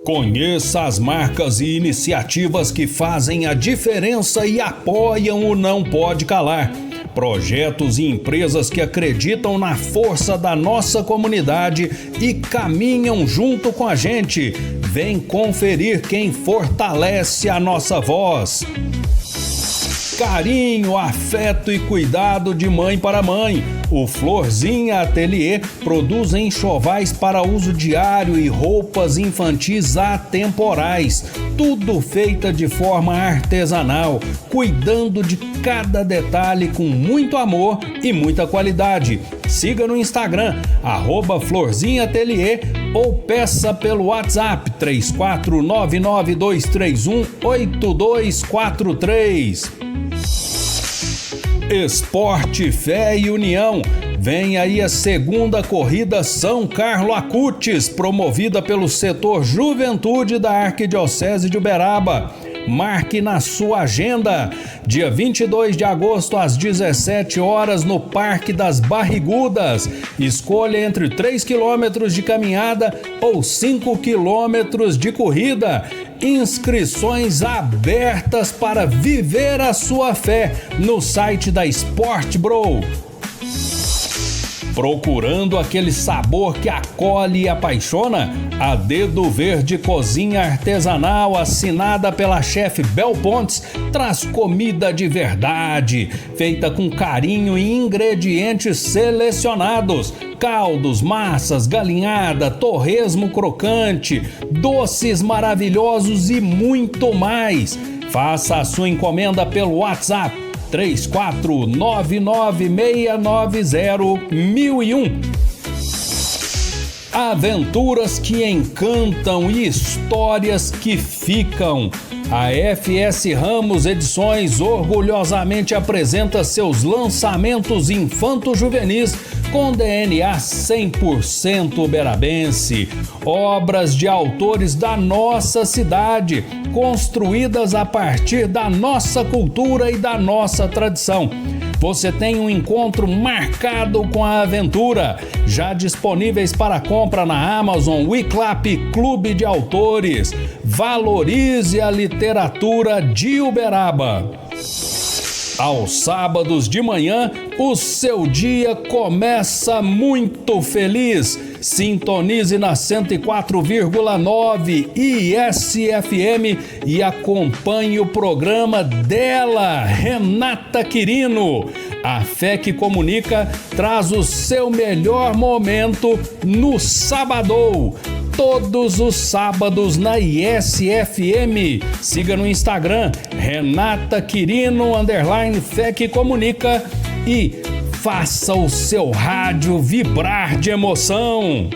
Conheça as marcas e iniciativas que fazem a diferença e apoiam o Não Pode Calar. Projetos e empresas que acreditam na força da nossa comunidade e caminham junto com a gente. Vem conferir quem fortalece a nossa voz. Carinho, afeto e cuidado de mãe para mãe. O Florzinha Ateliê produz enxovais para uso diário e roupas infantis atemporais. Tudo feita de forma artesanal, cuidando de cada detalhe com muito amor e muita qualidade. Siga no Instagram, @Florzinha Ateliê, ou peça pelo WhatsApp 3499-231-8243. Esporte, Fé e União. Vem aí a segunda corrida São Carlo Acutis, promovida pelo setor Juventude da Arquidiocese de Uberaba. Marque na sua agenda, dia 22 de agosto às 17 horas no Parque das Barrigudas. Escolha entre 3 quilômetros de caminhada ou 5 quilômetros de corrida. Inscrições abertas para viver a sua fé no site da Sport Bro. Procurando aquele sabor que acolhe e apaixona? A Dedo Verde Cozinha Artesanal, assinada pela chefe Bel Pontes, traz comida de verdade, feita com carinho e ingredientes selecionados. Caldos, massas, galinhada, torresmo crocante, doces maravilhosos e muito mais. Faça a sua encomenda pelo WhatsApp 3499690101. Aventuras que encantam e histórias que ficam. A FS Ramos Edições orgulhosamente apresenta seus lançamentos infanto-juvenis com DNA 100% uberabense. Obras de autores da nossa cidade, construídas a partir da nossa cultura e da nossa tradição. Você tem um encontro marcado com a aventura, já disponíveis para compra na Amazon, Wiclap, Clube de Autores. Valorize a literatura de Uberaba. Aos sábados de manhã, o seu dia começa muito feliz. Sintonize na 104,9 ISFM e acompanhe o programa dela, Renata Quirino. A Fé que Comunica traz o seu melhor momento no Sabadão. Todos os sábados na ISFM. Siga no Instagram, Renata Quirino, _Fé que Comunica, e faça o seu rádio vibrar de emoção.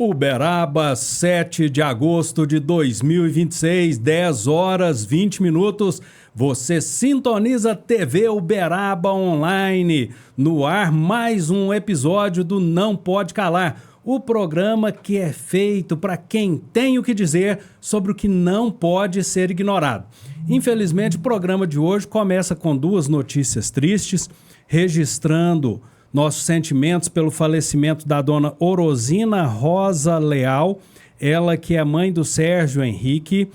Uberaba, 7 de agosto de 2026, 10 horas 20 minutos. Você sintoniza TV Uberaba Online. No ar, mais um episódio do Não Pode Calar, o programa que é feito para quem tem o que dizer sobre o que não pode ser ignorado. Infelizmente, o programa de hoje começa com duas notícias tristes, registrando nossos sentimentos pelo falecimento da dona Orosina Rosa Leal, ela que é mãe do Sérgio Henrique,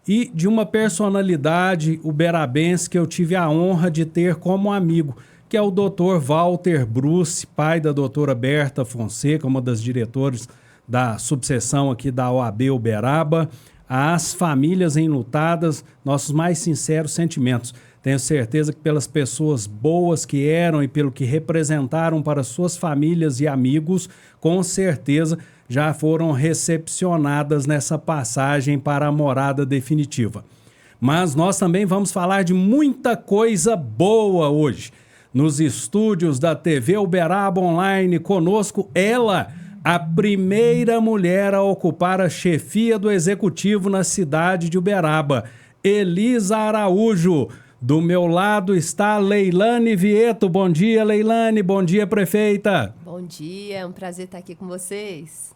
e de uma personalidade uberabense que eu tive a honra de ter como amigo, que é o Dr. Walter Bruce, pai da doutora Berta Fonseca, uma das diretoras da subseção aqui da OAB Uberaba. Às famílias enlutadas, nossos mais sinceros sentimentos. Tenho certeza que pelas pessoas boas que eram e pelo que representaram para suas famílias e amigos, com certeza já foram recepcionadas nessa passagem para a morada definitiva. Mas nós também vamos falar de muita coisa boa hoje. Nos estúdios da TV Uberaba Online, conosco ela, a primeira mulher a ocupar a chefia do executivo na cidade de Uberaba, Elisa Araújo. Do meu lado está Leilane Vieto. Bom dia, Leilane. Bom dia, prefeita. Bom dia, é um prazer estar aqui com vocês.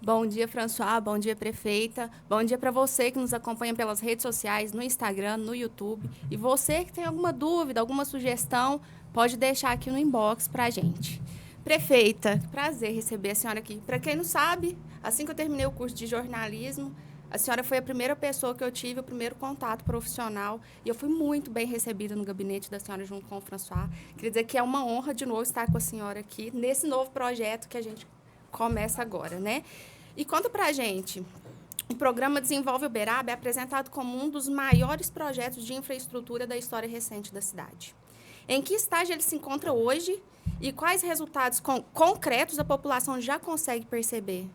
Bom dia, François. Bom dia, prefeita. Bom dia para você que nos acompanha pelas redes sociais, no Instagram, no YouTube. E você que tem alguma dúvida, alguma sugestão, pode deixar aqui no inbox para a gente. Prefeita, prazer receber a senhora aqui. Para quem não sabe, assim que eu terminei o curso de jornalismo, a senhora foi a primeira pessoa que eu tive o primeiro contato profissional e eu fui muito bem recebida no gabinete da senhora junto com o François. Queria dizer que é uma honra de novo estar com a senhora aqui nesse novo projeto que a gente começa agora, né? E conta pra gente, o programa Desenvolve Uberaba é apresentado como um dos maiores projetos de infraestrutura da história recente da cidade. Em que estágio ele se encontra hoje e quais resultados concretos a população já consegue perceber?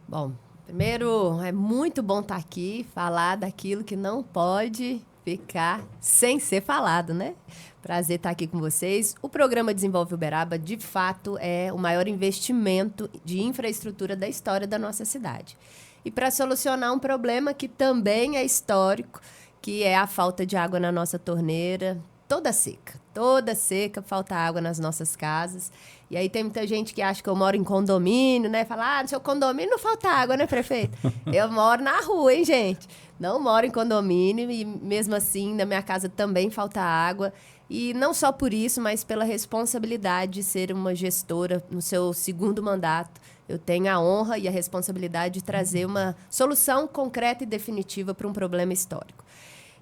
Bom, primeiro, é muito bom estar aqui, falar daquilo que não pode ficar sem ser falado, né? Prazer estar aqui com vocês. O programa Desenvolve Uberaba, de fato, é o maior investimento de infraestrutura da história da nossa cidade. E para solucionar um problema que também é histórico, que é a falta de água na nossa torneira, toda seca, falta água nas nossas casas. E aí tem muita gente que acha que eu moro em condomínio, né? Fala, no seu condomínio não falta água, né, prefeito? Eu moro na rua, hein, gente? Não moro em condomínio e mesmo assim na minha casa também falta água. E não só por isso, mas pela responsabilidade de ser uma gestora no seu segundo mandato. Eu tenho a honra e a responsabilidade de trazer uma solução concreta e definitiva para um problema histórico.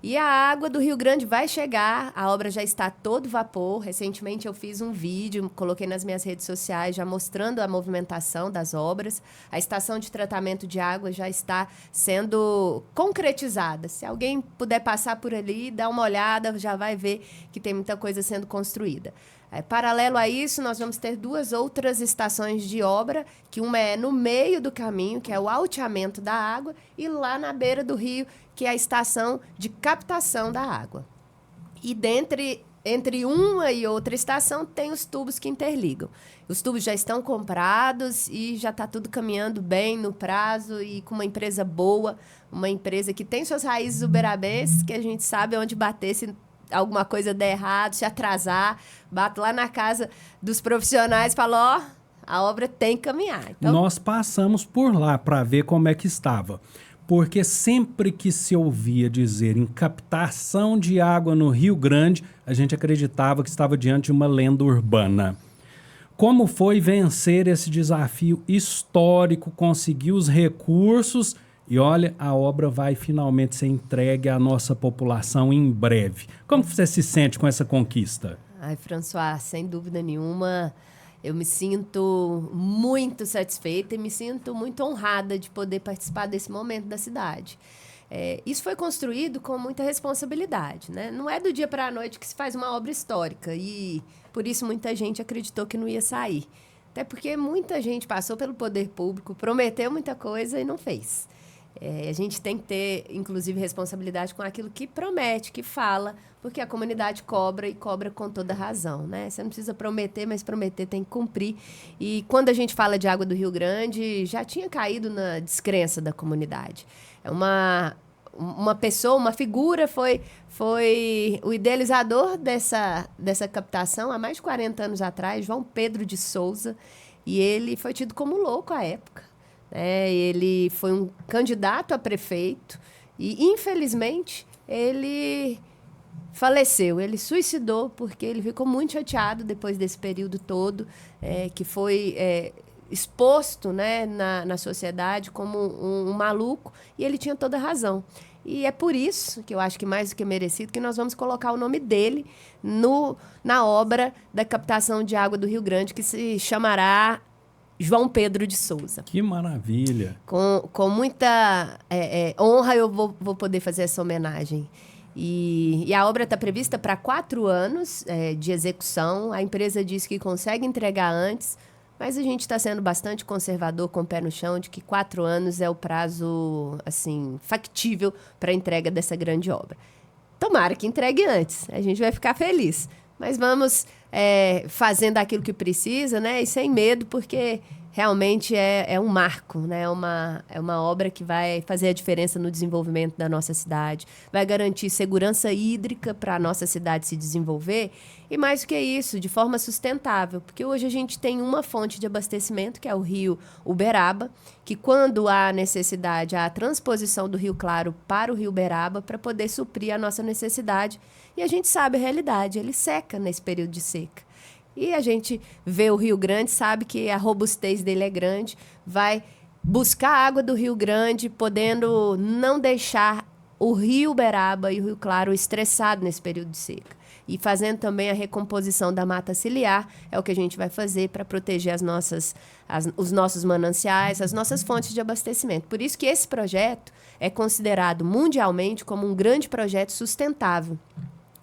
E a água do Rio Grande vai chegar, a obra já está a todo vapor. Recentemente eu fiz um vídeo, coloquei nas minhas redes sociais, já mostrando a movimentação das obras. A estação de tratamento de água já está sendo concretizada. Se alguém puder passar por ali, dar uma olhada, já vai ver que tem muita coisa sendo construída. Paralelo a isso, nós vamos ter 2 outras estações de obra, que uma é no meio do caminho, que é o alteamento da água, e lá na beira do rio, que é a estação de captação da água. E entre uma e outra estação tem os tubos que interligam. Os tubos já estão comprados e já está tudo caminhando bem no prazo e com uma empresa boa, uma empresa que tem suas raízes uberabenses, que a gente sabe onde bater se alguma coisa der errado, se atrasar, bato lá na casa dos profissionais e falo, a obra tem que caminhar. Então, nós passamos por lá para ver como é que estava. Porque sempre que se ouvia dizer em captação de água no Rio Grande, a gente acreditava que estava diante de uma lenda urbana. Como foi vencer esse desafio histórico, conseguir os recursos e olha, a obra vai finalmente ser entregue à nossa população em breve. Como você se sente com essa conquista? Ai, François, sem dúvida nenhuma, eu me sinto muito satisfeita e me sinto muito honrada de poder participar desse momento da cidade. Isso foi construído com muita responsabilidade, né? Não é do dia para a noite que se faz uma obra histórica e por isso muita gente acreditou que não ia sair. Até porque muita gente passou pelo poder público, prometeu muita coisa e não fez. A gente tem que ter, inclusive, responsabilidade com aquilo que promete, que fala, porque a comunidade cobra e cobra com toda razão, né? Você não precisa prometer, mas prometer tem que cumprir. E quando a gente fala de água do Rio Grande, já tinha caído na descrença da comunidade. Uma pessoa, uma figura foi o idealizador dessa captação há mais de 40 anos atrás, João Pedro de Souza, e ele foi tido como louco à época. Ele foi um candidato a prefeito e, infelizmente, ele faleceu. Ele suicidou porque ele ficou muito chateado depois desse período todo, que foi exposto, né, na sociedade como um maluco, e ele tinha toda razão. E é por isso, que eu acho que mais do que merecido, que nós vamos colocar o nome dele na obra da captação de água do Rio Grande, que se chamará João Pedro de Souza. Que maravilha! Com muita honra eu vou poder fazer essa homenagem. E a obra está prevista para 4 anos de execução. A empresa diz que consegue entregar antes, mas a gente está sendo bastante conservador, com o pé no chão, de que 4 anos é o prazo assim, factível para a entrega dessa grande obra. Tomara que entregue antes, a gente vai ficar feliz. Mas vamos fazendo aquilo que precisa, né? E sem medo, porque realmente é um marco, né? É uma obra que vai fazer a diferença no desenvolvimento da nossa cidade, vai garantir segurança hídrica para a nossa cidade se desenvolver e, mais do que isso, de forma sustentável, porque hoje a gente tem uma fonte de abastecimento, que é o rio Uberaba, que quando há necessidade, há a transposição do Rio Claro para o rio Uberaba para poder suprir a nossa necessidade. E a gente sabe a realidade, ele seca nesse período de seca. E a gente vê o Rio Grande, sabe que a robustez dele é grande, vai buscar a água do Rio Grande, podendo não deixar o Rio Uberaba e o Rio Claro estressado nesse período de seca. E fazendo também a recomposição da mata ciliar, é o que a gente vai fazer para proteger os nossos mananciais, as nossas fontes de abastecimento. Por isso que esse projeto é considerado mundialmente como um grande projeto sustentável.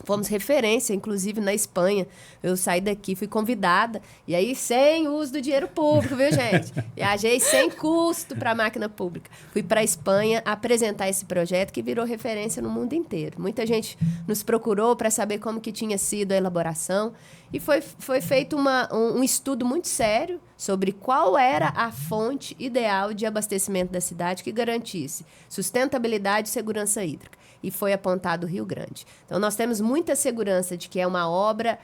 Fomos referência, inclusive, na Espanha. Eu saí daqui, fui convidada, e aí sem uso do dinheiro público, viu, gente? Viajei sem custo para a máquina pública. Fui para a Espanha apresentar esse projeto que virou referência no mundo inteiro. Muita gente nos procurou para saber como que tinha sido a elaboração, e foi feito um estudo muito sério sobre qual era a fonte ideal de abastecimento da cidade que garantisse sustentabilidade e segurança hídrica. E foi apontado o Rio Grande. Então, nós temos muita segurança de que é uma obra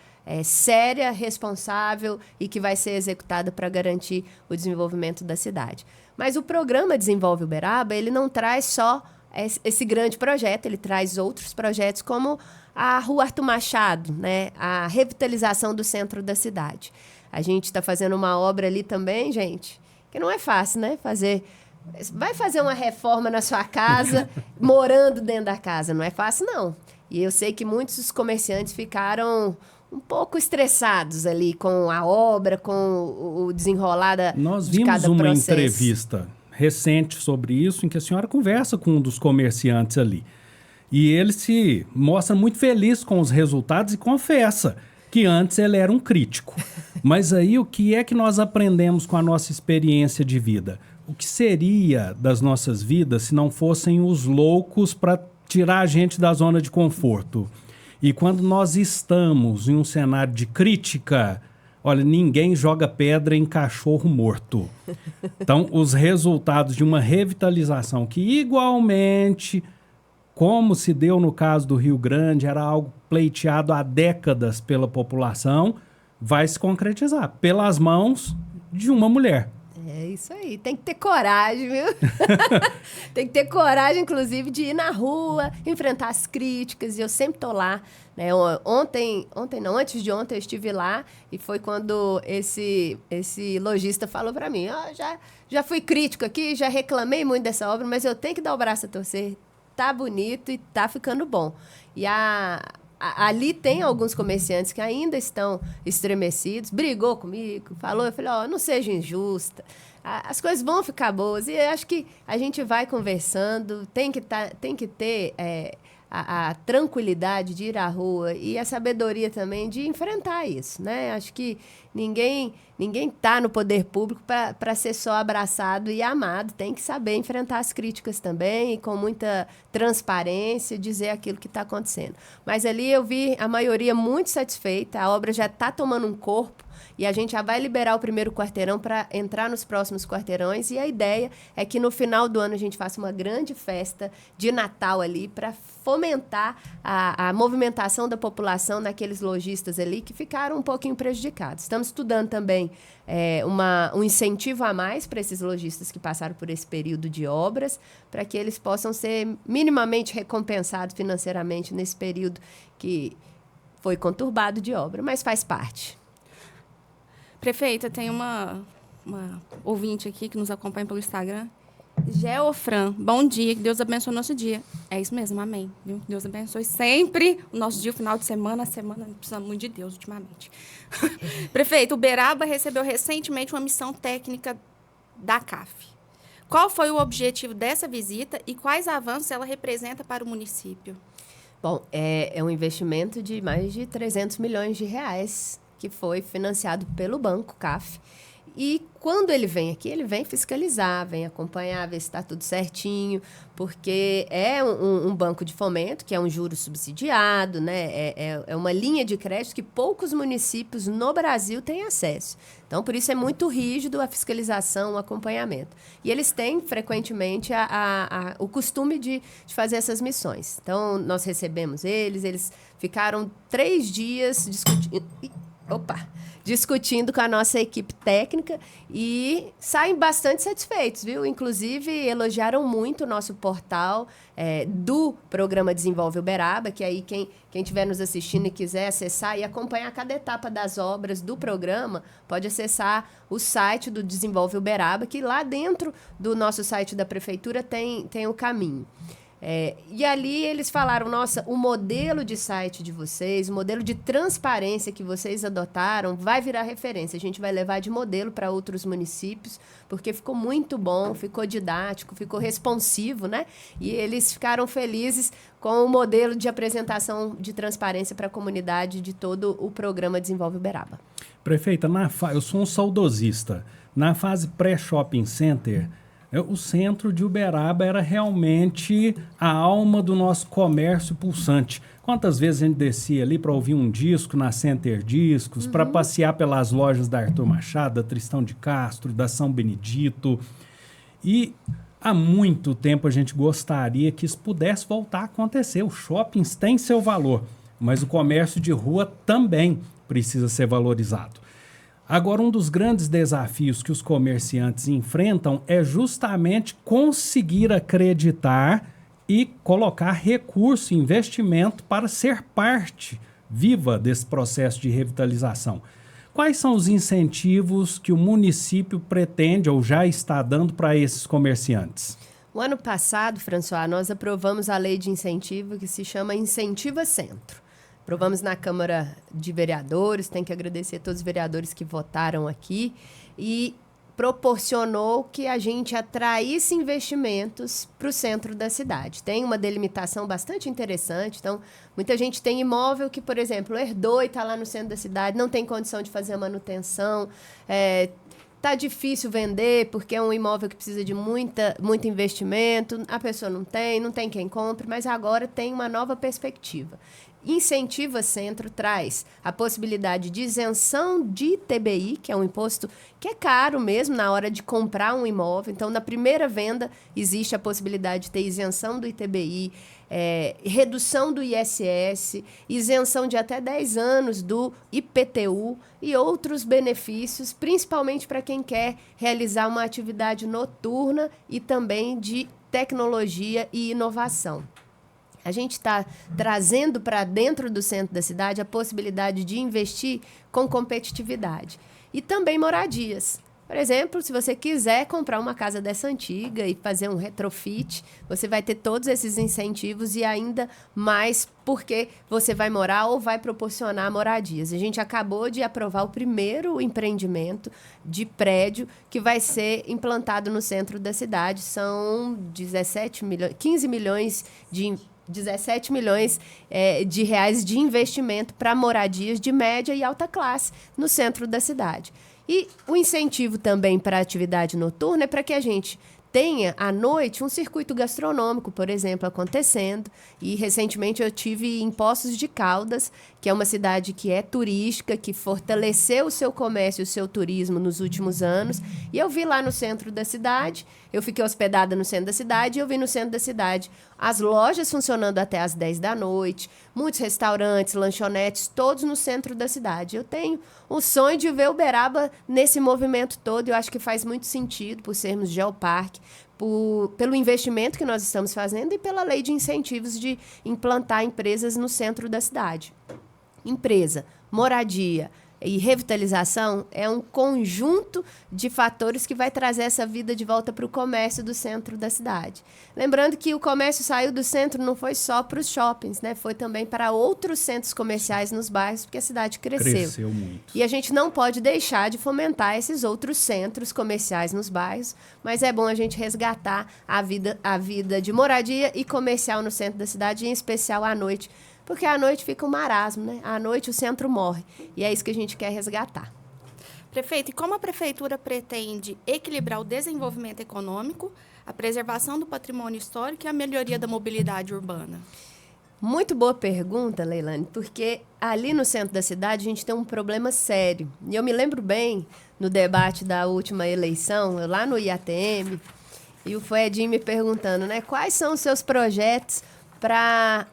séria, responsável e que vai ser executada para garantir o desenvolvimento da cidade. Mas o programa Desenvolve Uberaba, ele não traz só esse grande projeto, ele traz outros projetos como a Rua Arthur Machado, né? A revitalização do centro da cidade. A gente está fazendo uma obra ali também, gente, que não é fácil, né? Vai fazer uma reforma na sua casa, morando dentro da casa. Não é fácil, não. E eu sei que muitos comerciantes ficaram um pouco estressados ali com a obra, com o desenrolar de cada processo. Nós vimos uma entrevista recente sobre isso, em que a senhora conversa com um dos comerciantes ali. E ele se mostra muito feliz com os resultados e confessa que antes ele era um crítico. Mas aí o que é que nós aprendemos com a nossa experiência de vida? O que seria das nossas vidas se não fossem os loucos para tirar a gente da zona de conforto? E quando nós estamos em um cenário de crítica, olha, ninguém joga pedra em cachorro morto. Então, os resultados de uma revitalização que igualmente, como se deu no caso do Rio Grande, era algo pleiteado há décadas pela população, vai se concretizar pelas mãos de uma mulher. É isso aí, tem que ter coragem, viu? Tem que ter coragem, inclusive, de ir na rua, enfrentar as críticas, e eu sempre tô lá, né? Antes de ontem eu estive lá, e foi quando esse lojista falou para mim, já fui crítico aqui, já reclamei muito dessa obra, mas eu tenho que dar o braço a torcer, tá bonito e tá ficando bom. E ali tem alguns comerciantes que ainda estão estremecidos, brigou comigo, falou, eu falei, não seja injusta, as coisas vão ficar boas. E eu acho que a gente vai conversando, tem que ter a tranquilidade de ir à rua e a sabedoria também de enfrentar isso, né? Acho que ninguém está no poder público para ser só abraçado e amado. Tem que saber enfrentar as críticas também e com muita transparência dizer aquilo que está acontecendo. Mas ali eu vi a maioria muito satisfeita, a obra já está tomando um corpo e a gente já vai liberar o primeiro quarteirão para entrar nos próximos quarteirões, e a ideia é que no final do ano a gente faça uma grande festa de Natal ali para fomentar a movimentação da população naqueles lojistas ali que ficaram um pouquinho prejudicados. Estamos estudando também um incentivo a mais para esses lojistas que passaram por esse período de obras, para que eles possam ser minimamente recompensados financeiramente nesse período que foi conturbado de obra, mas faz parte. Prefeita, tem uma ouvinte aqui que nos acompanha pelo Instagram. Geofran, bom dia, que Deus abençoe o nosso dia. É isso mesmo, amém. Viu? Deus abençoe sempre o nosso dia, o final de semana. A semana precisa muito de Deus ultimamente. Prefeito, Uberaba recebeu recentemente uma missão técnica da CAF. Qual foi o objetivo dessa visita e quais avanços ela representa para o município? Bom, é um investimento de mais de 300 milhões de reais que foi financiado pelo Banco CAF. E quando ele vem aqui, ele vem fiscalizar, vem acompanhar, ver se está tudo certinho, porque é um banco de fomento, que é um juro subsidiado, né? É uma linha de crédito que poucos municípios no Brasil têm acesso. Então, por isso é muito rígido a fiscalização, o acompanhamento. E eles têm, frequentemente, o costume de fazer essas missões. Então, nós recebemos eles ficaram 3 dias discutindo com a nossa equipe técnica e saem bastante satisfeitos, viu? Inclusive, elogiaram muito o nosso portal do programa Desenvolve Uberaba, que aí quem estiver nos assistindo e quiser acessar e acompanhar cada etapa das obras do programa, pode acessar o site do Desenvolve Uberaba, que lá dentro do nosso site da prefeitura tem o caminho. E ali eles falaram, nossa, o modelo de site de vocês, o modelo de transparência que vocês adotaram vai virar referência. A gente vai levar de modelo para outros municípios, porque ficou muito bom, ficou didático, ficou responsivo, né? E eles ficaram felizes com o modelo de apresentação de transparência para a comunidade de todo o programa Desenvolve Uberaba. Prefeita, eu sou um saudosista. Na fase pré-shopping center, o centro de Uberaba era realmente a alma do nosso comércio pulsante. Quantas vezes a gente descia ali para ouvir um disco na Center Discos, para passear pelas lojas da Arthur Machado, da Tristão de Castro, da São Benedito. E há muito tempo a gente gostaria que isso pudesse voltar a acontecer. Os shoppings têm seu valor, mas o comércio de rua também precisa ser valorizado. Agora, um dos grandes desafios que os comerciantes enfrentam é justamente conseguir acreditar e colocar recurso e investimento para ser parte viva desse processo de revitalização. Quais são os incentivos que o município pretende ou já está dando para esses comerciantes? O ano passado, François, nós aprovamos a lei de incentivo que se chama Incentiva Centro. Aprovamos na Câmara de Vereadores, tem que agradecer a todos os vereadores que votaram aqui, e proporcionou que a gente atraísse investimentos para o centro da cidade. Tem uma delimitação bastante interessante, então muita gente tem imóvel que, por exemplo, herdou e está lá no centro da cidade, não tem condição de fazer a manutenção, tá difícil vender porque é um imóvel que precisa de muito investimento, a pessoa não tem quem compre, mas agora tem uma nova perspectiva. Incentiva Centro traz a possibilidade de isenção de ITBI, que é um imposto que é caro mesmo na hora de comprar um imóvel. Então, na primeira venda, existe a possibilidade de ter isenção do ITBI, redução do ISS, isenção de até 10 anos do IPTU e outros benefícios, principalmente para quem quer realizar uma atividade noturna e também de tecnologia e inovação. A gente está trazendo para dentro do centro da cidade a possibilidade de investir com competitividade. E também moradias. Por exemplo, se você quiser comprar uma casa dessa antiga e fazer um retrofit, você vai ter todos esses incentivos e ainda mais porque você vai morar ou vai proporcionar moradias. A gente acabou de aprovar o primeiro empreendimento de prédio que vai ser implantado no centro da cidade. São 15 milhões de 17 milhões de reais de investimento para moradias de média e alta classe no centro da cidade. E o incentivo também para a atividade noturna é para que a gente tenha à noite um circuito gastronômico, por exemplo, acontecendo. E recentemente eu tive em Poços de Caldas, que é uma cidade que é turística, que fortaleceu o seu comércio e o seu turismo nos últimos anos. E eu vi lá no centro da cidade, eu fiquei hospedada no centro da cidade, e eu vi no centro da cidade as lojas funcionando até às 10 da noite, muitos restaurantes, lanchonetes, todos no centro da cidade. Eu tenho o sonho de ver Uberaba nesse movimento todo, eu acho que faz muito sentido por sermos geoparque, pelo investimento que nós estamos fazendo e pela lei de incentivos de implantar empresas no centro da cidade. Empresa, moradia e revitalização é um conjunto de fatores que vai trazer essa vida de volta para o comércio do centro da cidade. Lembrando que o comércio saiu do centro não foi só para os shoppings, né? Foi também para outros centros comerciais nos bairros, porque a cidade cresceu. Cresceu muito. E a gente não pode deixar de fomentar esses outros centros comerciais nos bairros, mas é bom a gente resgatar a vida de moradia e comercial no centro da cidade, em especial à noite, porque à noite fica um marasmo, né? À noite o centro morre. E é isso que a gente quer resgatar. Prefeito, e como a Prefeitura pretende equilibrar o desenvolvimento econômico, a preservação do patrimônio histórico e a melhoria da mobilidade urbana? Muito boa pergunta, Leilane, porque ali no centro da cidade a gente tem um problema sério. E eu me lembro bem, no debate da última eleição, lá no IATM, e o Edinho me perguntando, né, quais são os seus projetos para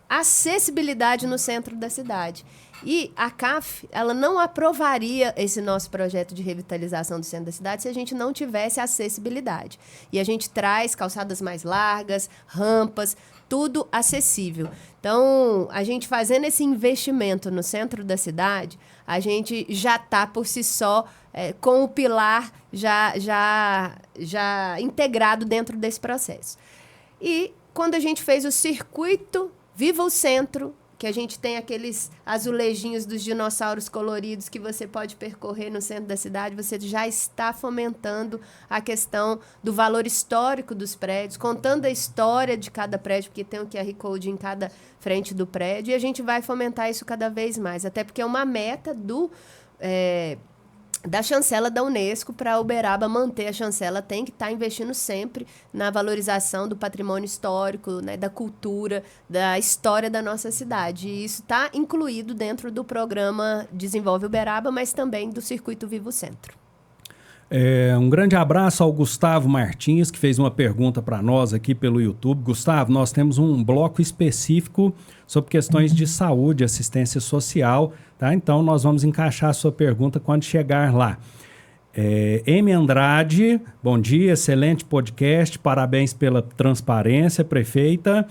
acessibilidade no centro da cidade. E a CAF, ela não aprovaria esse nosso projeto de revitalização do centro da cidade se a gente não tivesse acessibilidade. E a gente traz calçadas mais largas, rampas, tudo acessível. Então, a gente fazendo esse investimento no centro da cidade, a gente já está por si só com o pilar já integrado dentro desse processo. E quando a gente fez o circuito Viva o Centro, que a gente tem aqueles azulejinhos dos dinossauros coloridos que você pode percorrer no centro da cidade, você já está fomentando a questão do valor histórico dos prédios, contando a história de cada prédio, porque tem o QR Code em cada frente do prédio, e a gente vai fomentar isso cada vez mais, até porque é uma meta da chancela da Unesco. Para Uberaba manter a chancela, tem que estar investindo sempre na valorização do patrimônio histórico, né, da cultura, da história da nossa cidade. E isso está incluído dentro do programa Desenvolve Uberaba, mas também do Circuito Vivo Centro. Um grande abraço ao Gustavo Martins, que fez uma pergunta para nós aqui pelo YouTube. Gustavo, nós temos um bloco específico sobre questões de saúde, assistência social, tá? Então, nós vamos encaixar a sua pergunta quando chegar lá. M. Andrade, bom dia, excelente podcast, parabéns pela transparência, prefeita.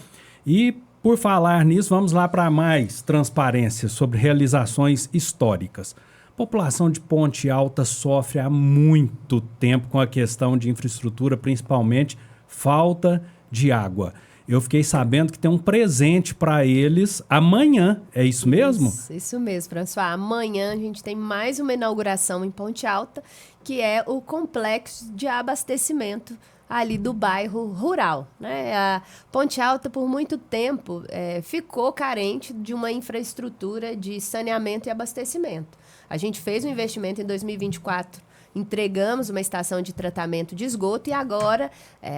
E, por falar nisso, vamos lá para mais transparência sobre realizações históricas. A população de Ponte Alta sofre há muito tempo com a questão de infraestrutura, principalmente falta de água. Eu fiquei sabendo que tem um presente para eles amanhã, é isso mesmo? Isso mesmo, François. Amanhã a gente tem mais uma inauguração em Ponte Alta, que é o complexo de abastecimento ali do bairro rural, né? A Ponte Alta, por muito tempo, ficou carente de uma infraestrutura de saneamento e abastecimento. A gente fez um investimento em 2024, entregamos uma estação de tratamento de esgoto e agora,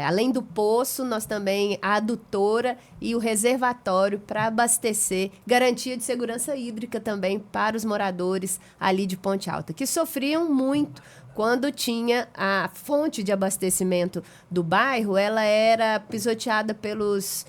além do poço, nós também a adutora e o reservatório para abastecer, garantia de segurança hídrica também para os moradores ali de Ponte Alta, que sofriam muito quando tinha a fonte de abastecimento do bairro, ela era pisoteada pelos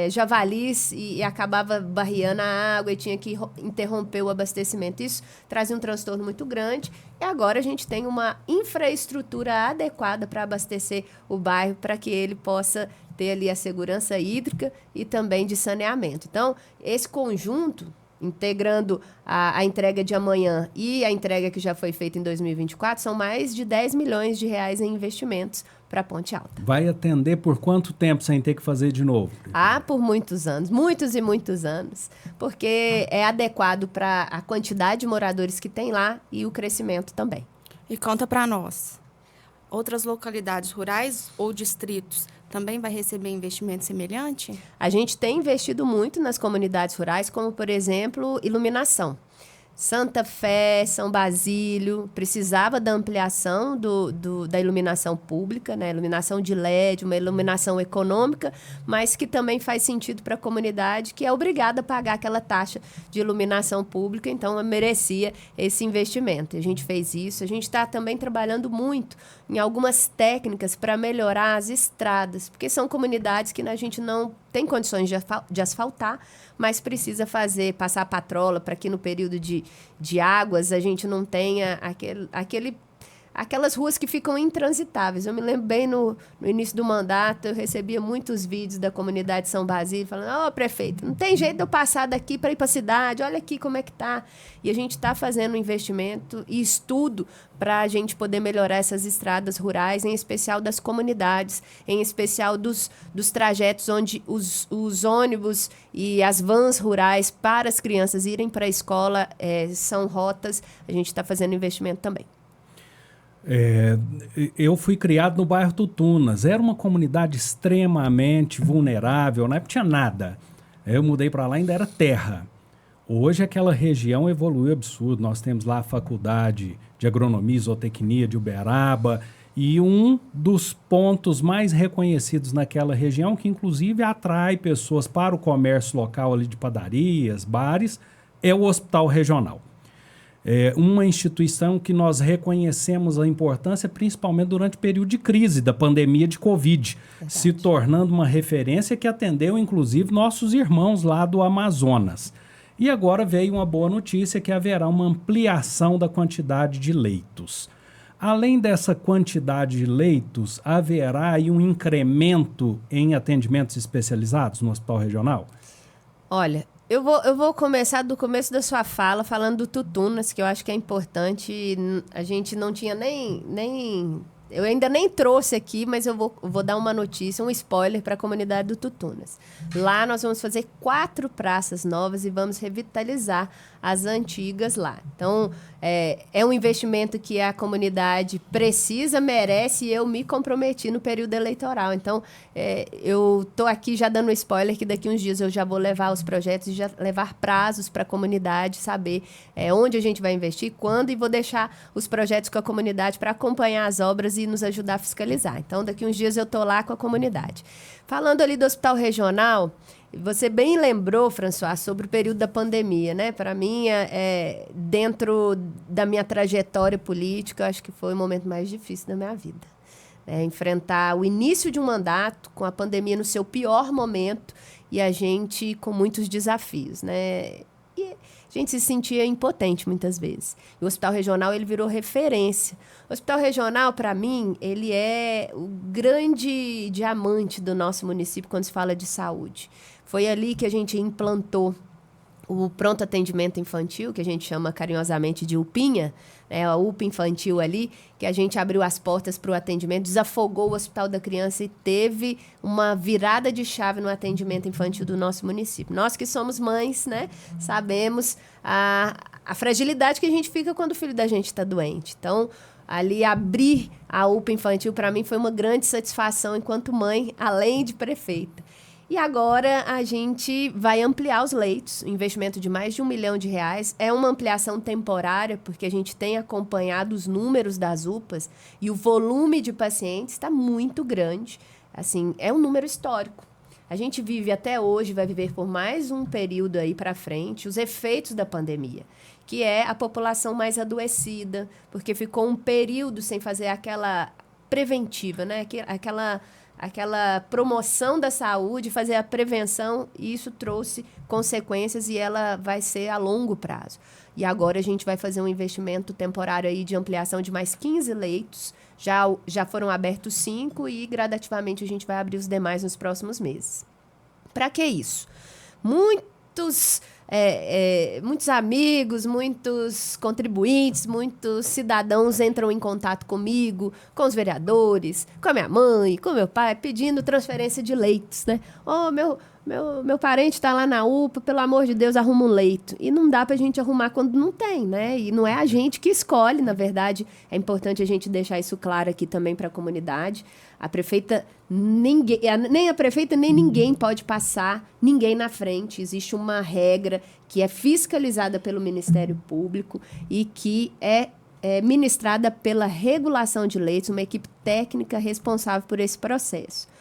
javalis e acabava barreando a água e tinha que interromper o abastecimento. Isso trazia um transtorno muito grande e agora a gente tem uma infraestrutura adequada para abastecer o bairro para que ele possa ter ali a segurança hídrica e também de saneamento. Então, esse conjunto, integrando a entrega de amanhã e a entrega que já foi feita em 2024, são mais de 10 milhões de reais em investimentos para Ponte Alta. Vai atender por quanto tempo sem ter que fazer de novo? Por muitos anos, muitos e muitos anos, porque é adequado para a quantidade de moradores que tem lá e o crescimento também. E conta para nós, outras localidades rurais ou distritos também vai receber investimento semelhante? A gente tem investido muito nas comunidades rurais, como, por exemplo, iluminação. Santa Fé, São Basílio, precisava da ampliação da iluminação pública, né? Iluminação de LED, uma iluminação econômica, mas que também faz sentido para a comunidade, que é obrigada a pagar aquela taxa de iluminação pública, então merecia esse investimento. A gente fez isso, a gente está também trabalhando muito em algumas técnicas para melhorar as estradas, porque são comunidades que a gente não tem condições de asfaltar, mas precisa passar a patrola para que no período de águas a gente não tenha aquelas ruas que ficam intransitáveis. Eu me lembro bem no início do mandato, eu recebia muitos vídeos da comunidade de São Basílio falando: prefeito, não tem jeito de eu passar daqui para ir para a cidade, olha aqui como é que tá. E a gente está fazendo um investimento e estudo para a gente poder melhorar essas estradas rurais, em especial das comunidades, em especial dos trajetos onde os ônibus e as vans rurais para as crianças irem para a escola são rotas. A gente está fazendo investimento também. Eu fui criado no bairro Tutunas. Era uma comunidade extremamente vulnerável, não tinha nada. Eu mudei para lá, ainda era terra. Hoje aquela região evoluiu absurdo. Nós temos lá a Faculdade de Agronomia e Zootecnia de Uberaba e um dos pontos mais reconhecidos naquela região, que inclusive atrai pessoas para o comércio local ali de padarias, bares, é o Hospital Regional. É uma instituição que nós reconhecemos a importância principalmente durante o período de crise da pandemia de Covid, se tornando uma referência que atendeu inclusive nossos irmãos lá do Amazonas. E agora veio uma boa notícia que haverá uma ampliação da quantidade de leitos. Além dessa quantidade de leitos, haverá aí um incremento em atendimentos especializados no Hospital Regional? Olha, eu vou começar do começo da sua fala, falando do Tutunas, que eu acho que é importante. A gente não tinha nem eu ainda nem trouxe aqui, mas eu vou dar uma notícia, um spoiler para a comunidade do Tutunas. Lá nós vamos fazer 4 praças novas e vamos revitalizar as antigas lá. Então, é um investimento que a comunidade precisa, merece, e eu me comprometi no período eleitoral. Então, eu estou aqui já dando spoiler que daqui uns dias eu já vou levar os projetos e já levar prazos para a comunidade saber onde a gente vai investir, quando, e vou deixar os projetos com a comunidade para acompanhar as obras e nos ajudar a fiscalizar. Então, daqui uns dias eu estou lá com a comunidade. Falando ali do Hospital Regional, você bem lembrou, François, sobre o período da pandemia, né? Para mim, dentro da minha trajetória política, eu acho que foi o momento mais difícil da minha vida. Enfrentar o início de um mandato com a pandemia no seu pior momento e a gente com muitos desafios, né? E a gente se sentia impotente muitas vezes. E o Hospital Regional, ele virou referência. O Hospital Regional, para mim, ele é o grande diamante do nosso município quando se fala de saúde. Foi ali que a gente implantou o pronto atendimento infantil, que a gente chama carinhosamente de UPinha, a UPA infantil ali, que a gente abriu as portas para o atendimento, desafogou o Hospital da Criança e teve uma virada de chave no atendimento infantil do nosso município. Nós que somos mães, né, sabemos a fragilidade que a gente fica quando o filho da gente está doente. Então, ali abrir a UPA infantil, para mim, foi uma grande satisfação enquanto mãe, além de prefeita. E agora a gente vai ampliar os leitos, investimento de mais de R$1 milhão. É uma ampliação temporária, porque a gente tem acompanhado os números das UPAs e o volume de pacientes está muito grande. Assim, é um número histórico. A gente vive até hoje, vai viver por mais um período aí para frente, os efeitos da pandemia, que é a população mais adoecida, porque ficou um período sem fazer aquela preventiva, né? Aquela promoção da saúde, fazer a prevenção, e isso trouxe consequências e ela vai ser a longo prazo. E agora a gente vai fazer um investimento temporário aí de ampliação de mais 15 leitos, já foram abertos 5 e gradativamente a gente vai abrir os demais nos próximos meses. Para que isso? Muitos amigos, muitos contribuintes, muitos cidadãos entram em contato comigo, com os vereadores, com a minha mãe, com meu pai, pedindo transferência de leitos, né? Meu parente está lá na UPA, pelo amor de Deus, arruma um leito. E não dá para a gente arrumar quando não tem, né? E não é a gente que escolhe, na verdade. É importante a gente deixar isso claro aqui também para a comunidade. A prefeita, nem a prefeita, nem ninguém pode passar ninguém na frente. Existe uma regra que é fiscalizada pelo Ministério Público e que é ministrada pela regulação de leitos, uma equipe técnica responsável por esse processo.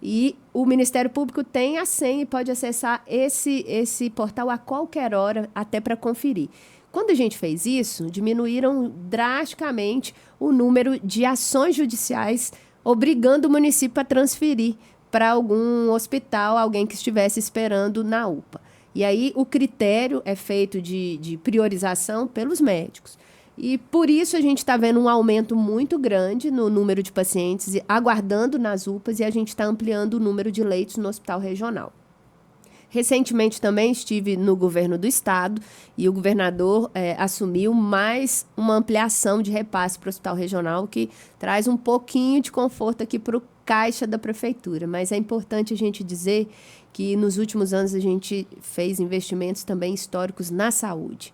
E o Ministério Público tem a senha e pode acessar esse portal a qualquer hora, até para conferir. Quando a gente fez isso, diminuíram drasticamente o número de ações judiciais obrigando o município a transferir para algum hospital alguém que estivesse esperando na UPA. E aí o critério é feito de priorização pelos médicos. E por isso a gente está vendo um aumento muito grande no número de pacientes aguardando nas UPAs e a gente está ampliando o número de leitos no Hospital Regional. Recentemente também estive no governo do estado e o governador assumiu mais uma ampliação de repasse para o Hospital Regional, que traz um pouquinho de conforto aqui para o caixa da prefeitura. Mas é importante a gente dizer que nos últimos anos a gente fez investimentos também históricos na saúde.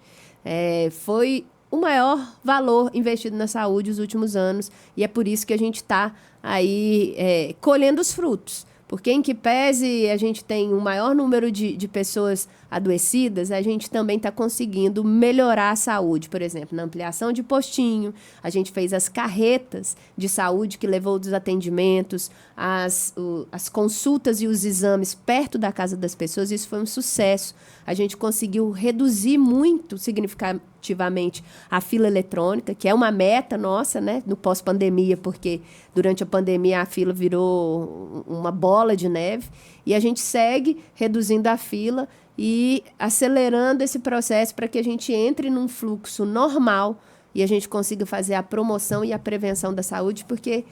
Foi o maior valor investido na saúde nos últimos anos e é por isso que a gente está aí colhendo os frutos. Porque em que pese a gente tem um maior número de pessoas adoecidas, a gente também está conseguindo melhorar a saúde. Por exemplo, na ampliação de postinho, a gente fez as carretas de saúde que levou dos atendimentos, as consultas e os exames perto da casa das pessoas. Isso foi um sucesso. A gente conseguiu reduzir muito significativamente a fila eletrônica, que é uma meta nossa, né, no pós-pandemia, porque durante a pandemia a fila virou uma bola de neve, e a gente segue reduzindo a fila e acelerando esse processo para que a gente entre num fluxo normal e a gente consiga fazer a promoção e a prevenção da saúde, porque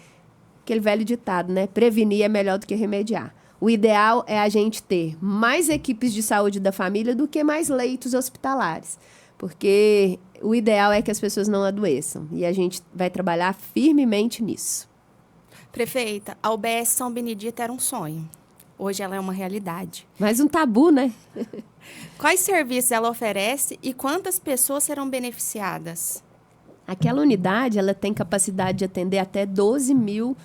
aquele velho ditado, né, prevenir é melhor do que remediar. O ideal é a gente ter mais equipes de saúde da família do que mais leitos hospitalares, porque o ideal é que as pessoas não adoeçam, e a gente vai trabalhar firmemente nisso. Prefeita, a UBS São Benedito era um sonho. Hoje ela é uma realidade. Mais um tabu, né? Quais serviços ela oferece e quantas pessoas serão beneficiadas? Aquela unidade ela tem capacidade de atender até 12 mil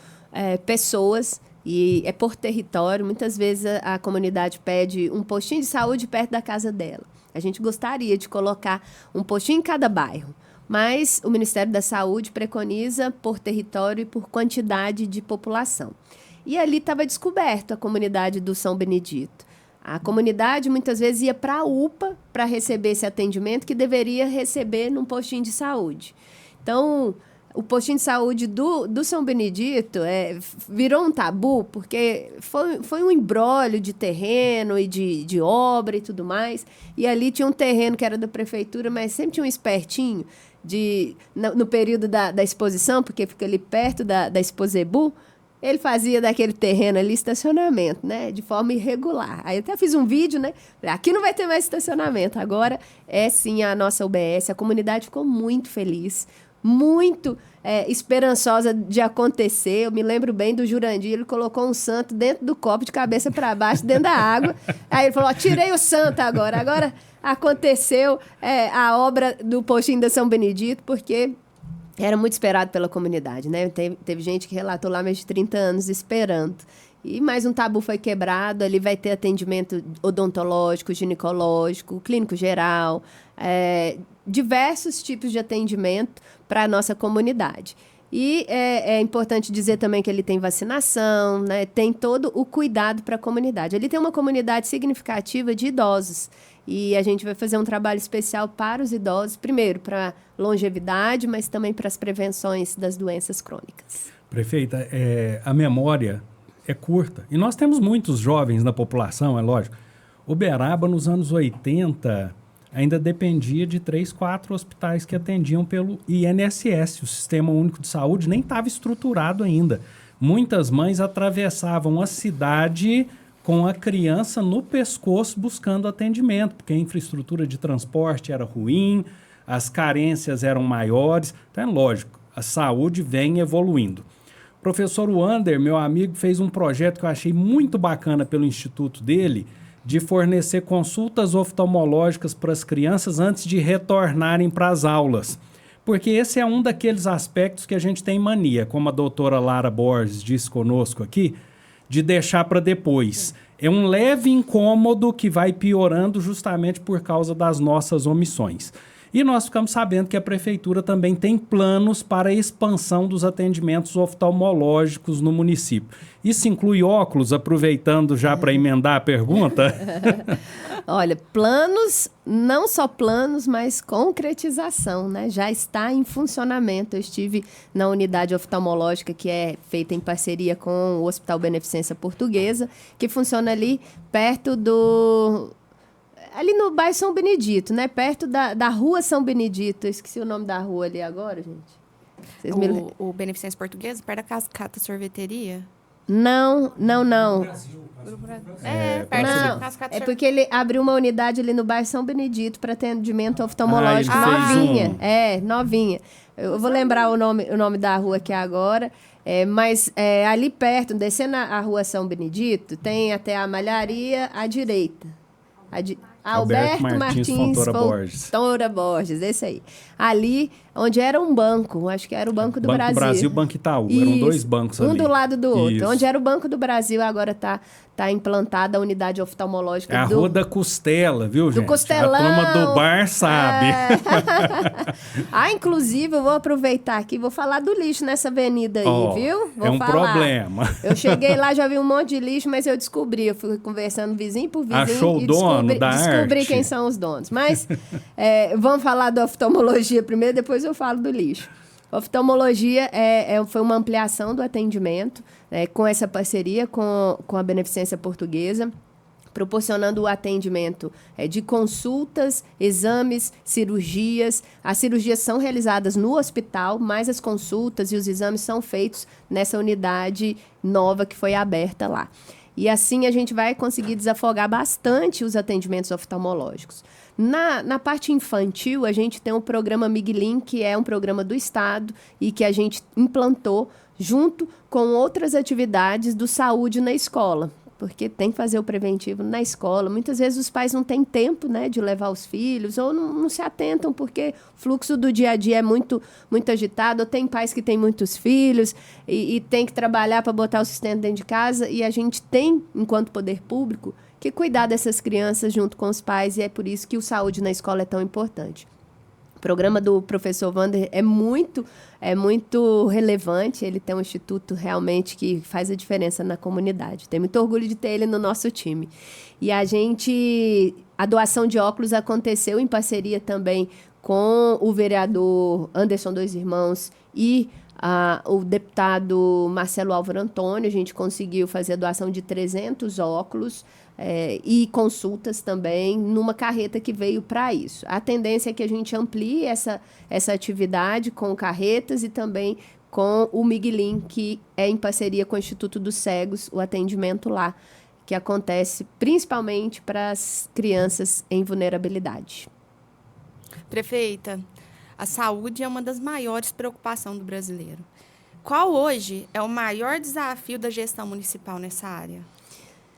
pessoas, e é por território. Muitas vezes a comunidade pede um postinho de saúde perto da casa dela. A gente gostaria de colocar um postinho em cada bairro, mas o Ministério da Saúde preconiza por território e por quantidade de população. E ali estava descoberto a comunidade do São Benedito. A comunidade muitas vezes ia para a UPA para receber esse atendimento que deveria receber num postinho de saúde. Então, o postinho de saúde do São Benedito virou um tabu, porque foi um imbróglio de terreno e de obra e tudo mais. E ali tinha um terreno que era da prefeitura, mas sempre tinha um espertinho no período da exposição, porque fica ali perto da Exposebu. Ele fazia daquele terreno ali estacionamento, né? De forma irregular. Aí eu até fiz um vídeo, né? Aqui não vai ter mais estacionamento. Agora é sim a nossa UBS. A comunidade ficou muito feliz, muito esperançosa de acontecer. Eu me lembro bem do Jurandir, ele colocou um santo dentro do copo de cabeça para baixo, dentro da água. Aí ele falou, ó, tirei o santo agora. Agora aconteceu a obra do postinho da São Benedito, porque era muito esperado pela comunidade, né? Teve gente que relatou lá mais de 30 anos esperando. E mais um tabu foi quebrado. Ali vai ter atendimento odontológico, ginecológico, clínico geral, diversos tipos de atendimento para a nossa comunidade. E é importante dizer também que ele tem vacinação, né? Tem todo o cuidado para a comunidade. Ele tem uma comunidade significativa de idosos. E a gente vai fazer um trabalho especial para os idosos, primeiro para longevidade, mas também para as prevenções das doenças crônicas. Prefeita, a memória é curta. E nós temos muitos jovens na população, é lógico. Uberaba, nos anos 80, ainda dependia de 3, 4 hospitais que atendiam pelo INSS. O Sistema Único de Saúde nem estava estruturado ainda. Muitas mães atravessavam a cidade com a criança no pescoço buscando atendimento, porque a infraestrutura de transporte era ruim, as carências eram maiores. Então, é lógico, a saúde vem evoluindo. O professor Wander, meu amigo, fez um projeto que eu achei muito bacana pelo instituto dele, de fornecer consultas oftalmológicas para as crianças antes de retornarem para as aulas. Porque esse é um daqueles aspectos que a gente tem mania, como a doutora Lara Borges disse conosco aqui, de deixar para depois. É um leve incômodo que vai piorando justamente por causa das nossas omissões. E nós ficamos sabendo que a prefeitura também tem planos para a expansão dos atendimentos oftalmológicos no município. Isso inclui óculos, aproveitando já para emendar a pergunta? Olha, planos, não só planos, mas concretização, né? Já está em funcionamento. Eu estive na unidade oftalmológica que é feita em parceria com o Hospital Beneficência Portuguesa, que funciona ali perto ali no bairro São Benedito, né? Perto da rua São Benedito. Eu esqueci o nome da rua ali agora, gente. O Beneficência Portuguesa, perto da Cascata Sorveteria? Não. Brasil. Perto da Cascata É porque ele abriu uma unidade ali no bairro São Benedito para atendimento oftalmológico novinha. Novinha. Eu vou lembrar o nome da rua aqui agora. Mas ali perto, descendo a rua São Benedito, tem até a malharia à direita. Alberto Martins Fontoura Borges. Fontoura Borges, esse aí. ali onde era um banco, acho que era o Banco do Brasil. Banco do Brasil, Banco Itaú, eram 2 bancos ali. Um do lado do outro. Isso. Onde era o Banco do Brasil, agora tá implantada a unidade oftalmológica É a Rua da Costela, viu, gente? Costelão. A turma do bar sabe. Inclusive, eu vou aproveitar aqui, vou falar do lixo nessa avenida aí, viu? Vou falar. Problema. Eu cheguei lá, já vi um monte de lixo, mas eu descobri, eu fui conversando vizinho por vizinho. Achou o dono da descobri arte. quem são os donos. Mas vamos falar da oftalmologia primeiro, depois eu falo do lixo. A oftalmologia foi uma ampliação do atendimento, com essa parceria com a Beneficência Portuguesa, proporcionando o atendimento de consultas, exames, cirurgias. As cirurgias são realizadas no hospital, mas as consultas e os exames são feitos nessa unidade nova que foi aberta lá. E assim a gente vai conseguir desafogar bastante os atendimentos oftalmológicos. Na parte infantil, a gente tem o programa Miguelin, que é um programa do Estado e que a gente implantou junto com outras atividades do saúde na escola, porque tem que fazer o preventivo na escola. Muitas vezes os pais não têm tempo, né, de levar os filhos ou não se atentam porque o fluxo do dia a dia é muito agitado, ou tem pais que têm muitos filhos e tem que trabalhar para botar o sustento dentro de casa, e a gente tem, enquanto poder público, que cuidar dessas crianças junto com os pais, e é por isso que o saúde na escola é tão importante. O programa do professor Wander é muito relevante, ele tem um instituto realmente que faz a diferença na comunidade. Tenho muito orgulho de ter ele no nosso time. E a doação de óculos aconteceu em parceria também com o vereador Anderson Dois Irmãos e o deputado Marcelo Álvaro Antônio. A gente conseguiu fazer a doação de 300 óculos e consultas também numa carreta que veio para isso. A tendência é que a gente amplie essa atividade com carretas e também com o Miguelin, que é em parceria com o Instituto dos Cegos, o atendimento lá, que acontece principalmente para as crianças em vulnerabilidade. Prefeita, a saúde é uma das maiores preocupações do brasileiro. Qual hoje é o maior desafio da gestão municipal nessa área?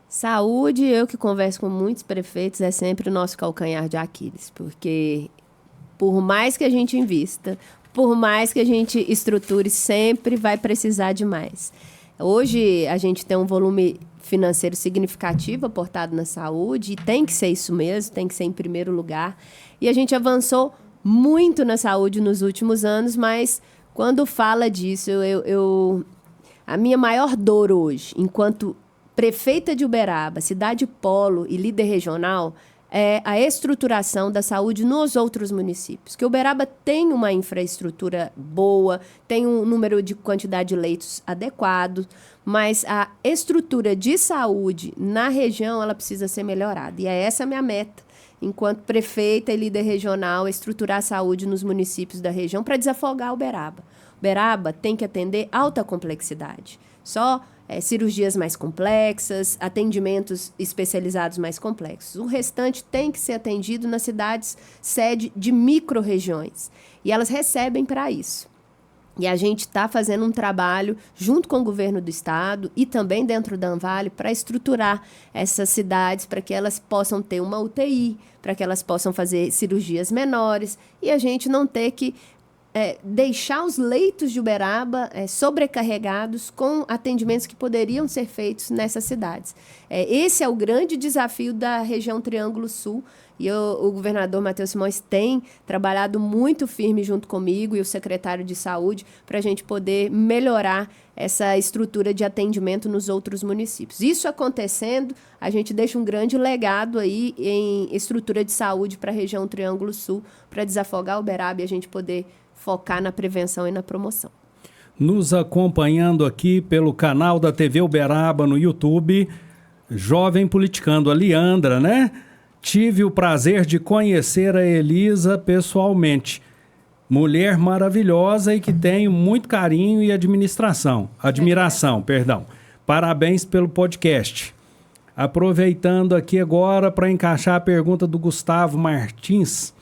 Saúde, eu que converso com muitos prefeitos, é sempre o nosso calcanhar de Aquiles, porque por mais que a gente invista, por mais que a gente estruture, sempre vai precisar de mais. Hoje a gente tem um volume financeiro significativo aportado na saúde, e tem que ser isso mesmo, tem que ser em primeiro lugar. E a gente avançou muito na saúde nos últimos anos, mas quando fala disso, a minha maior dor hoje, enquanto prefeita de Uberaba, cidade polo e líder regional, é a estruturação da saúde nos outros municípios. Que Uberaba tem uma infraestrutura boa, tem um número de quantidade de leitos adequado, mas a estrutura de saúde na região ela precisa ser melhorada. E é essa a minha meta, enquanto prefeita e líder regional, estruturar a saúde nos municípios da região para desafogar Uberaba. Uberaba tem que atender alta complexidade. Só cirurgias mais complexas, atendimentos especializados mais complexos. O restante tem que ser atendido nas cidades sede de micro-regiões. E elas recebem para isso. E a gente está fazendo um trabalho junto com o governo do estado e também dentro da Anvale para estruturar essas cidades para que elas possam ter uma UTI, para que elas possam fazer cirurgias menores e a gente não ter que deixar os leitos de Uberaba sobrecarregados com atendimentos que poderiam ser feitos nessas cidades. Esse é o grande desafio da região Triângulo Sul, e o governador Matheus Simões tem trabalhado muito firme junto comigo e o secretário de Saúde para a gente poder melhorar essa estrutura de atendimento nos outros municípios. Isso acontecendo, a gente deixa um grande legado aí em estrutura de saúde para a região Triângulo Sul, para desafogar Uberaba e a gente poder focar na prevenção e na promoção. Nos acompanhando aqui pelo canal da TV Uberaba no YouTube, Jovem Politicando, a Leandra, né? Tive o prazer de conhecer a Elisa pessoalmente. Mulher maravilhosa e que tenho muito carinho e admiração. Parabéns pelo podcast. Aproveitando aqui agora para encaixar a pergunta do Gustavo Martins,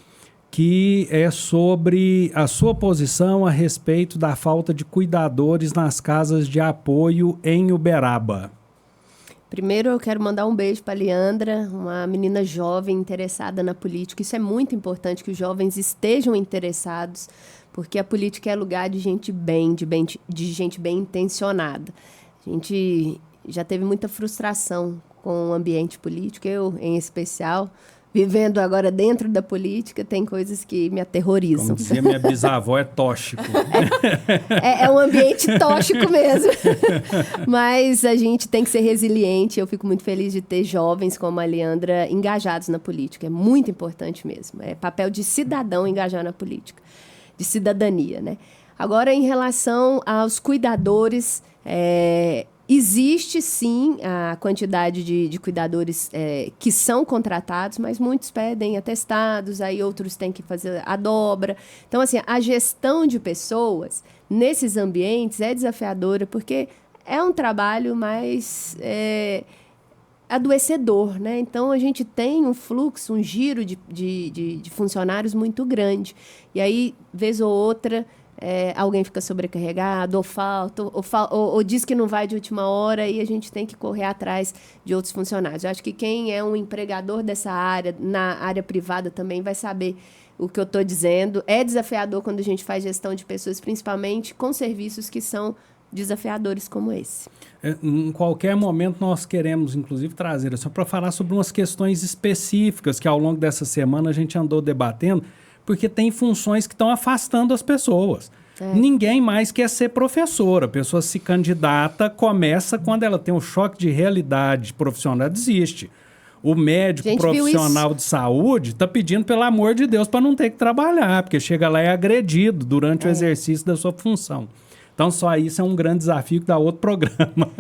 que é sobre a sua posição a respeito da falta de cuidadores nas casas de apoio em Uberaba. Primeiro, eu quero mandar um beijo para a Leandra, uma menina jovem interessada na política. Isso é muito importante, que os jovens estejam interessados, porque a política é lugar de gente de gente bem intencionada. A gente já teve muita frustração com o ambiente político, eu, em especial, vivendo agora dentro da política, tem coisas que me aterrorizam. Como dizia minha bisavó, é tóxico. É um ambiente tóxico mesmo. Mas a gente tem que ser resiliente. Eu fico muito feliz de ter jovens como a Leandra engajados na política. É muito importante mesmo. É papel de cidadão engajar na política, de cidadania, né? Agora, em relação aos cuidadores, existe, sim, a quantidade de cuidadores que são contratados, mas muitos pedem atestados, aí outros têm que fazer a dobra. Então, assim, a gestão de pessoas nesses ambientes é desafiadora, porque é um trabalho mais adoecedor, né? Então, a gente tem um fluxo, um giro de funcionários muito grande. E aí, vez ou outra, alguém fica sobrecarregado, ou falta, ou diz que não vai de última hora, e a gente tem que correr atrás de outros funcionários. Eu acho que quem é um empregador dessa área, na área privada também, vai saber o que eu estou dizendo. É desafiador quando a gente faz gestão de pessoas, principalmente com serviços que são desafiadores como esse. Em qualquer momento nós queremos, inclusive, trazer só para falar sobre umas questões específicas que ao longo dessa semana a gente andou debatendo, porque tem funções que estão afastando as pessoas. Ninguém mais quer ser professor. A pessoa se candidata, começa quando ela tem um choque de realidade profissional, desiste. O médico profissional de saúde está pedindo, pelo amor de Deus, para não ter que trabalhar, porque chega lá e é agredido durante o exercício da sua função. Então, só isso é um grande desafio que dá outro programa.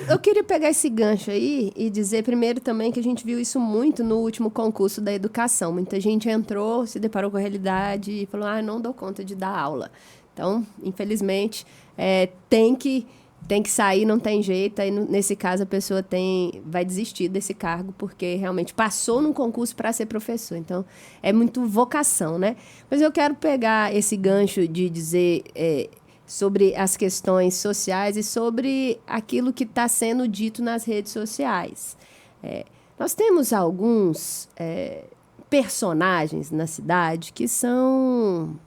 Eu queria pegar esse gancho aí e dizer primeiro também que a gente viu isso muito no último concurso da educação. Muita gente entrou, se deparou com a realidade e falou, não dou conta de dar aula. Então, infelizmente, tem que sair, não tem jeito. Aí, nesse caso, a pessoa vai desistir desse cargo, porque realmente passou num concurso para ser professor. Então, é muito vocação, né? Mas eu quero pegar esse gancho de dizer sobre as questões sociais e sobre aquilo que está sendo dito nas redes sociais. Nós temos alguns personagens na cidade que são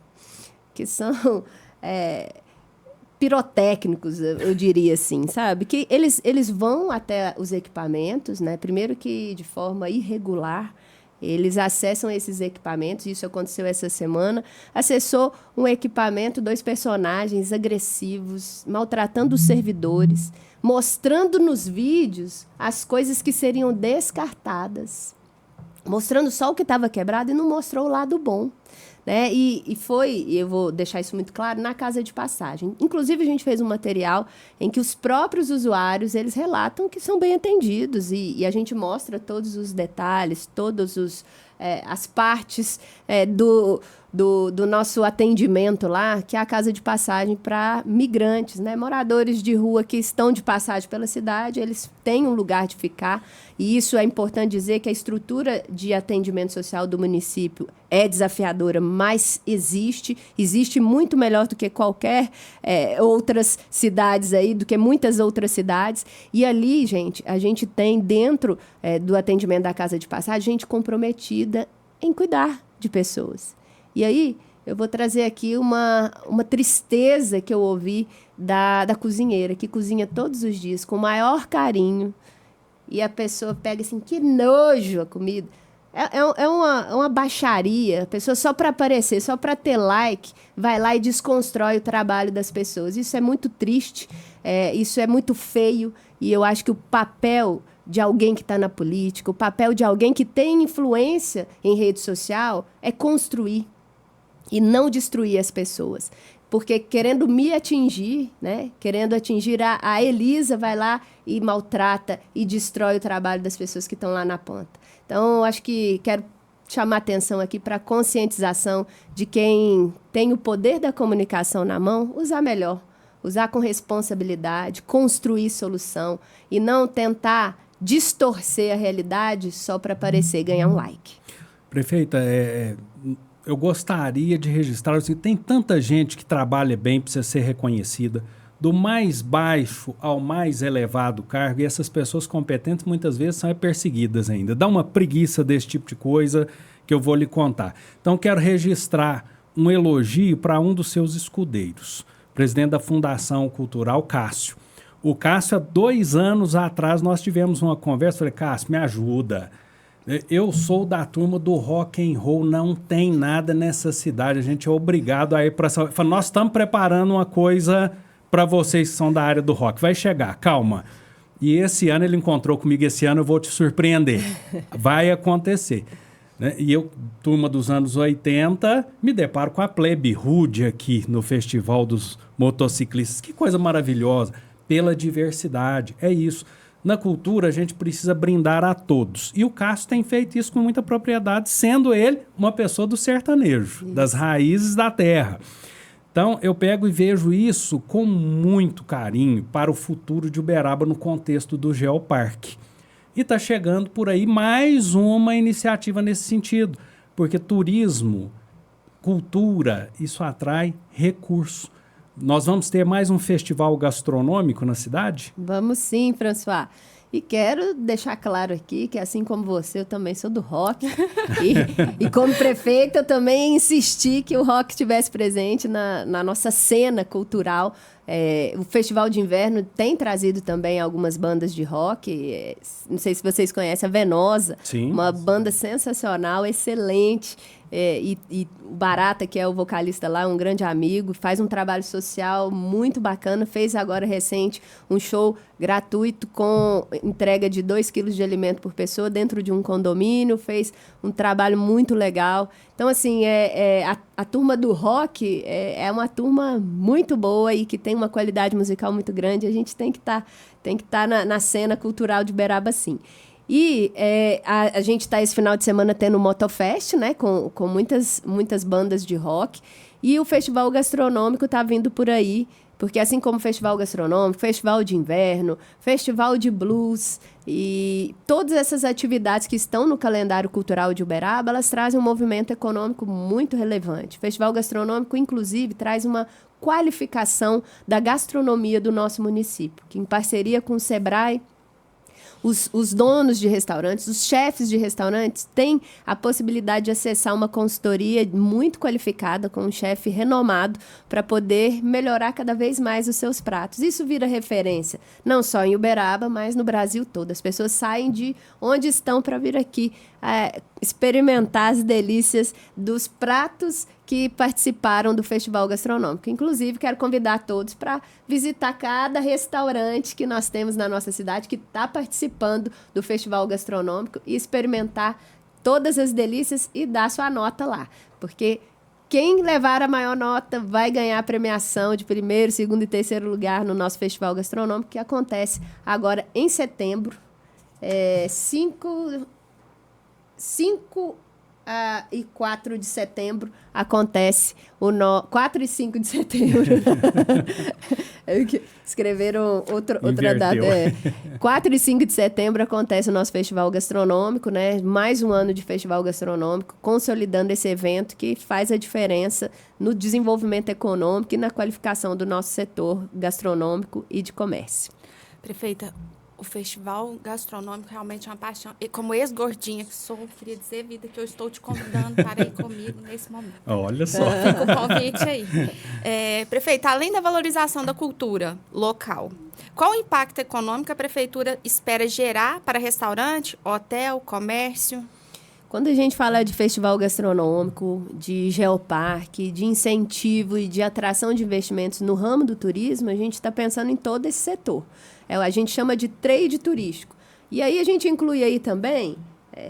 pirotécnicos, eu diria assim, sabe? Que eles vão até os equipamentos, né? Primeiro que de forma irregular, eles acessam esses equipamentos, isso aconteceu essa semana. Acessou um equipamento, 2 personagens agressivos, maltratando os servidores, mostrando nos vídeos as coisas que seriam descartadas, mostrando só o que estava quebrado e não mostrou o lado bom. Né? E eu vou deixar isso muito claro, na casa de passagem. Inclusive, a gente fez um material em que os próprios usuários, eles relatam que são bem atendidos e a gente mostra todos os detalhes, todas as partes do nosso atendimento lá, que é a casa de passagem para migrantes, né? Moradores de rua que estão de passagem pela cidade, eles têm um lugar de ficar, e isso é importante dizer que a estrutura de atendimento social do município é desafiadora, mas existe muito melhor do que qualquer outras cidades aí, do que muitas outras cidades, e ali, gente, a gente tem dentro do atendimento da casa de passagem, gente comprometida em cuidar de pessoas. E aí, eu vou trazer aqui uma tristeza que eu ouvi da cozinheira, que cozinha todos os dias com o maior carinho. E a pessoa pega assim, que nojo a comida. É uma baixaria. A pessoa, só para aparecer, só para ter like, vai lá e desconstrói o trabalho das pessoas. Isso é muito triste, isso é muito feio. E eu acho que o papel de alguém que está na política, o papel de alguém que tem influência em rede social é construir e não destruir as pessoas. Porque querendo me atingir, né? Querendo atingir a Elisa, vai lá e maltrata e destrói o trabalho das pessoas que estão lá na ponta. Então, eu acho que quero chamar atenção aqui para a conscientização de quem tem o poder da comunicação na mão, usar melhor, usar com responsabilidade, construir solução e não tentar distorcer a realidade só para aparecer e ganhar um like. Prefeita, eu gostaria de registrar, assim, tem tanta gente que trabalha bem, precisa ser reconhecida. do mais baixo ao mais elevado cargo, e essas pessoas competentes muitas vezes são perseguidas ainda. Dá uma preguiça desse tipo de coisa que eu vou lhe contar. Então, quero registrar um elogio para um dos seus escudeiros, presidente da Fundação Cultural, Cássio. O Cássio, há 2 anos atrás, nós tivemos uma conversa, falei, Cássio, me ajuda. Eu sou da turma do rock and roll, não tem nada nessa cidade, a gente é obrigado a ir para essa... Falei, nós estamos preparando uma coisa para vocês que são da área do rock, vai chegar, calma. E esse ano, ele encontrou comigo, esse ano eu vou te surpreender, vai acontecer. E eu, turma dos anos 80, me deparo com a plebe rude aqui no Festival dos Motociclistas. Que coisa maravilhosa, pela diversidade, é isso. Na cultura, a gente precisa brindar a todos. E o Cássio tem feito isso com muita propriedade, sendo ele uma pessoa do sertanejo, das raízes da terra. Então, eu pego e vejo isso com muito carinho para o futuro de Uberaba no contexto do Geoparque. E está chegando por aí mais uma iniciativa nesse sentido, porque turismo, cultura, isso atrai recurso. Nós vamos ter mais um festival gastronômico na cidade? Vamos sim, François. E quero deixar claro aqui que, assim como você, eu também sou do rock. E como prefeita, eu também insisti que o rock estivesse presente na nossa cena cultural. O Festival de Inverno tem trazido também algumas bandas de rock. Não sei se vocês conhecem a Venosa. Sim. Uma banda sensacional, excelente. E o Barata, que é o vocalista lá, um grande amigo, faz um trabalho social muito bacana. Fez agora recente um show gratuito com entrega de 2 quilos de alimento por pessoa dentro de um condomínio. Fez um trabalho muito legal. Então, assim, a turma do rock é uma turma muito boa e que tem uma qualidade musical muito grande. A gente tem que estar na cena cultural de Uberaba, sim. E a gente está esse final de semana tendo o Motofest, né, com muitas bandas de rock. E o Festival Gastronômico está vindo por aí, porque assim como o Festival Gastronômico, Festival de Inverno, Festival de Blues e todas essas atividades que estão no calendário cultural de Uberaba, elas trazem um movimento econômico muito relevante. O Festival Gastronômico, inclusive, traz uma qualificação da gastronomia do nosso município, que em parceria com o Sebrae, os donos de restaurantes, os chefes de restaurantes têm a possibilidade de acessar uma consultoria muito qualificada com um chefe renomado para poder melhorar cada vez mais os seus pratos. Isso vira referência, não só em Uberaba, mas no Brasil todo. As pessoas saem de onde estão para vir aqui experimentar as delícias dos pratos que participaram do Festival Gastronômico. Inclusive, quero convidar todos para visitar cada restaurante que nós temos na nossa cidade que está participando do Festival Gastronômico e experimentar todas as delícias e dar sua nota lá. Porque quem levar a maior nota vai ganhar a premiação de 1º, 2º e 3º lugar no nosso Festival Gastronômico, que acontece agora em setembro. 5 e 4 de setembro acontece 4 e 5 de setembro. Escreveram outra data. 4 e 5 de setembro acontece o nosso Festival Gastronômico, né? Mais um ano de Festival Gastronômico, consolidando esse evento que faz a diferença no desenvolvimento econômico e na qualificação do nosso setor gastronômico e de comércio. Prefeita, o Festival Gastronômico realmente é uma paixão. E como ex-gordinha que sou, queria dizer, vida, que eu estou te convidando para ir comigo nesse momento. Olha só. Fica o convite aí. Prefeita, além da valorização da cultura local, qual o impacto econômico a Prefeitura espera gerar para restaurante, hotel, comércio? Quando a gente fala de festival gastronômico, de geoparque, de incentivo e de atração de investimentos no ramo do turismo, a gente está pensando em todo esse setor. A gente chama de trade turístico. E aí a gente inclui aí também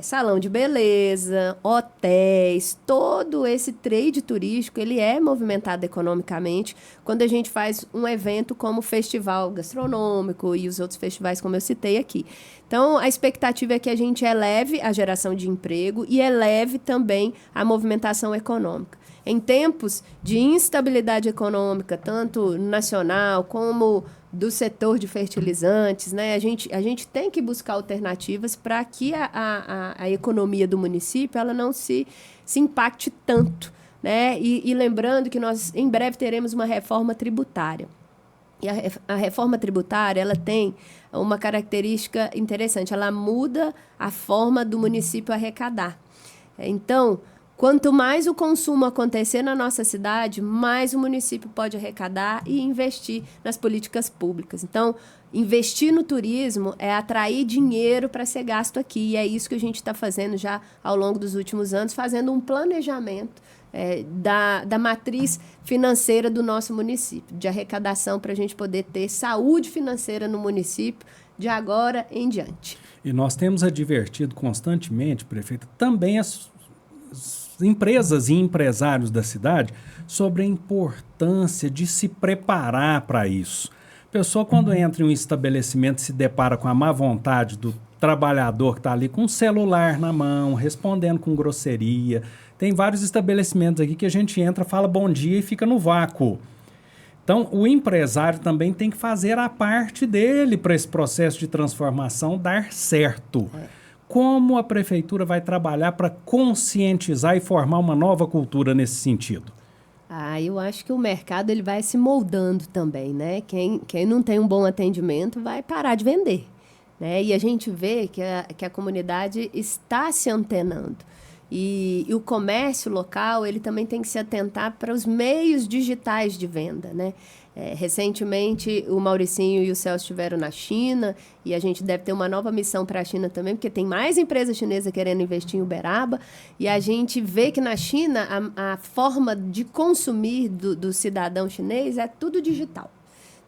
salão de beleza, hotéis, todo esse trade turístico, ele é movimentado economicamente quando a gente faz um evento como o Festival Gastronômico e os outros festivais, como eu citei aqui. Então, a expectativa é que a gente eleve a geração de emprego e eleve também a movimentação econômica. Em tempos de instabilidade econômica, tanto nacional como do setor de fertilizantes, né? A gente tem que buscar alternativas para que a economia do município ela não se impacte tanto, né? E lembrando que nós, em breve, teremos uma reforma tributária. E a reforma tributária, ela tem uma característica interessante, ela muda a forma do município arrecadar. Então, quanto mais o consumo acontecer na nossa cidade, mais o município pode arrecadar e investir nas políticas públicas. Então, investir no turismo é atrair dinheiro para ser gasto aqui. E é isso que a gente está fazendo já ao longo dos últimos anos, fazendo um planejamento da matriz financeira do nosso município, de arrecadação para a gente poder ter saúde financeira no município de agora em diante. E nós temos advertido constantemente, prefeita, também as empresas e empresários da cidade sobre a importância de se preparar para isso. A pessoa, quando entra em um estabelecimento, se depara com a má vontade do trabalhador que está ali com o celular na mão, respondendo com grosseria. Tem vários estabelecimentos aqui que a gente entra, fala bom dia e fica no vácuo. Então, o empresário também tem que fazer a parte dele para esse processo de transformação dar certo. Como a prefeitura vai trabalhar para conscientizar e formar uma nova cultura nesse sentido? Eu acho que o mercado ele vai se moldando também, né? Quem não tem um bom atendimento vai parar de vender, né? E a gente vê que a comunidade está se antenando. E o comércio local ele também tem que se atentar para os meios digitais de venda, né? Recentemente, o Mauricinho e o Celso estiveram na China e a gente deve ter uma nova missão para a China também, porque tem mais empresa chinesa querendo investir em Uberaba e a gente vê que na China a forma de consumir do cidadão chinês é tudo digital.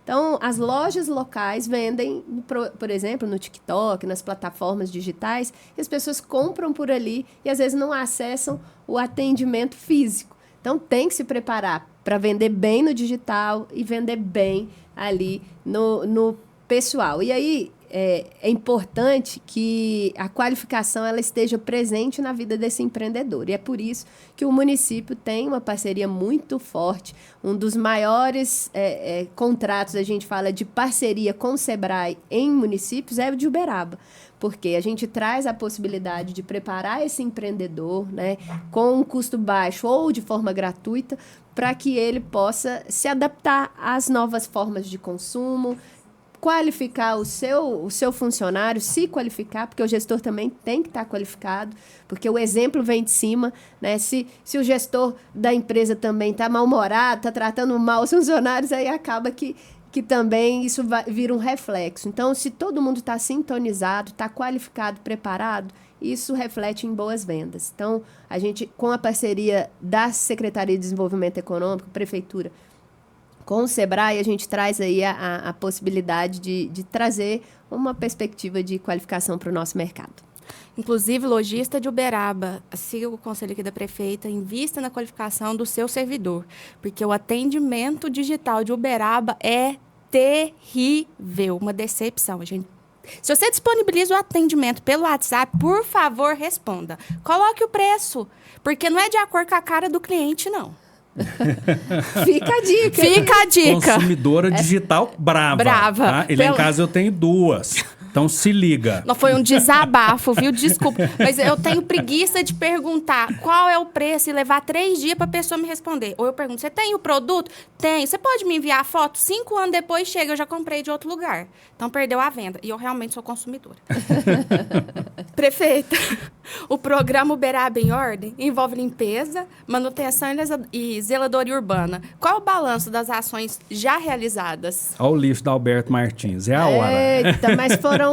Então, as lojas locais vendem, por exemplo, no TikTok, nas plataformas digitais, e as pessoas compram por ali e, às vezes, não acessam o atendimento físico. Então, tem que se preparar para vender bem no digital e vender bem ali no pessoal. E aí, é importante que a qualificação ela esteja presente na vida desse empreendedor. E é por isso que o município tem uma parceria muito forte. Um dos maiores contratos, a gente fala de parceria com o Sebrae em municípios, é o de Uberaba. Porque a gente traz a possibilidade de preparar esse empreendedor, né, com um custo baixo ou de forma gratuita, para que ele possa se adaptar às novas formas de consumo, qualificar o seu funcionário, se qualificar, porque o gestor também tem que estar qualificado, porque o exemplo vem de cima, né? Se o gestor da empresa também está mal-humorado, está tratando mal os funcionários, aí acaba que também isso vira um reflexo. Então, se todo mundo está sintonizado, está qualificado, preparado, isso reflete em boas vendas. Então, a gente, com a parceria da Secretaria de Desenvolvimento Econômico, Prefeitura, com o Sebrae, a gente traz aí a possibilidade de trazer uma perspectiva de qualificação para o nosso mercado. Inclusive, lojista de Uberaba, siga o conselho aqui da prefeita, invista na qualificação do seu servidor, porque o atendimento digital de Uberaba é terrível, uma decepção, gente. Se você disponibiliza o atendimento pelo WhatsApp, por favor, responda. Coloque o preço, porque não é de acordo com a cara do cliente, não. Fica a dica. Fica a dica. Consumidora digital brava. Tá? E lá em casa eu tenho 2. Então se liga. Não foi um desabafo, viu? Desculpa. Mas eu tenho preguiça de perguntar qual é o preço e levar 3 dias para a pessoa me responder. Ou eu pergunto, você tem o produto? Tem. Você pode me enviar a foto? 5 anos depois chega, eu já comprei de outro lugar. Então perdeu a venda. E eu realmente sou consumidora. Prefeita, o programa Uberaba em Ordem envolve limpeza, manutenção e zeladoria urbana. Qual o balanço das ações já realizadas? Olha o lixo da Alberto Martins. É a hora. Eita, mas foram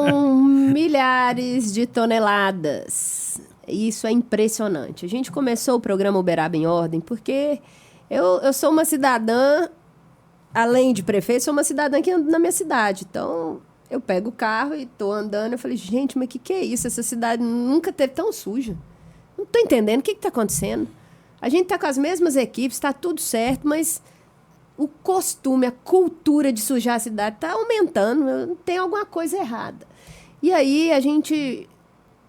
milhares de toneladas. Isso é impressionante. A gente começou o programa Uberaba em Ordem porque eu sou uma cidadã, além de prefeito, sou uma cidadã que anda na minha cidade. Então, eu pego o carro e estou andando. Eu falei, gente, mas o que é isso? Essa cidade nunca teve tão suja. Não estou entendendo o que está acontecendo. A gente está com as mesmas equipes, está tudo certo, mas o costume, a cultura de sujar a cidade está aumentando. Tem alguma coisa errada. E aí a gente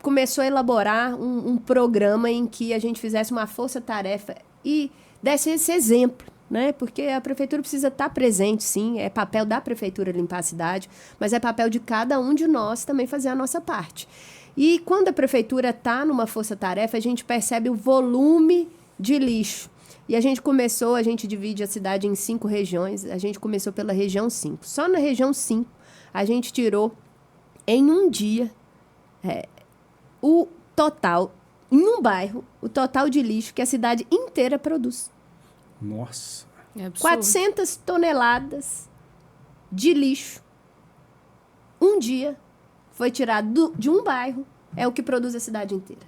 começou a elaborar um programa em que a gente fizesse uma força-tarefa e desse esse exemplo, né? Porque a prefeitura precisa estar presente, sim. É papel da prefeitura limpar a cidade, mas é papel de cada um de nós também fazer a nossa parte. E quando a prefeitura está numa força-tarefa, a gente percebe o volume de lixo. E a gente divide a cidade em 5 regiões, a gente começou pela região 5. Só na região 5, a gente tirou, em um dia, o total, em um bairro, o total de lixo que a cidade inteira produz. Nossa. É absurdo. 400 toneladas de lixo. Um dia foi tirado de um bairro, é o que produz a cidade inteira.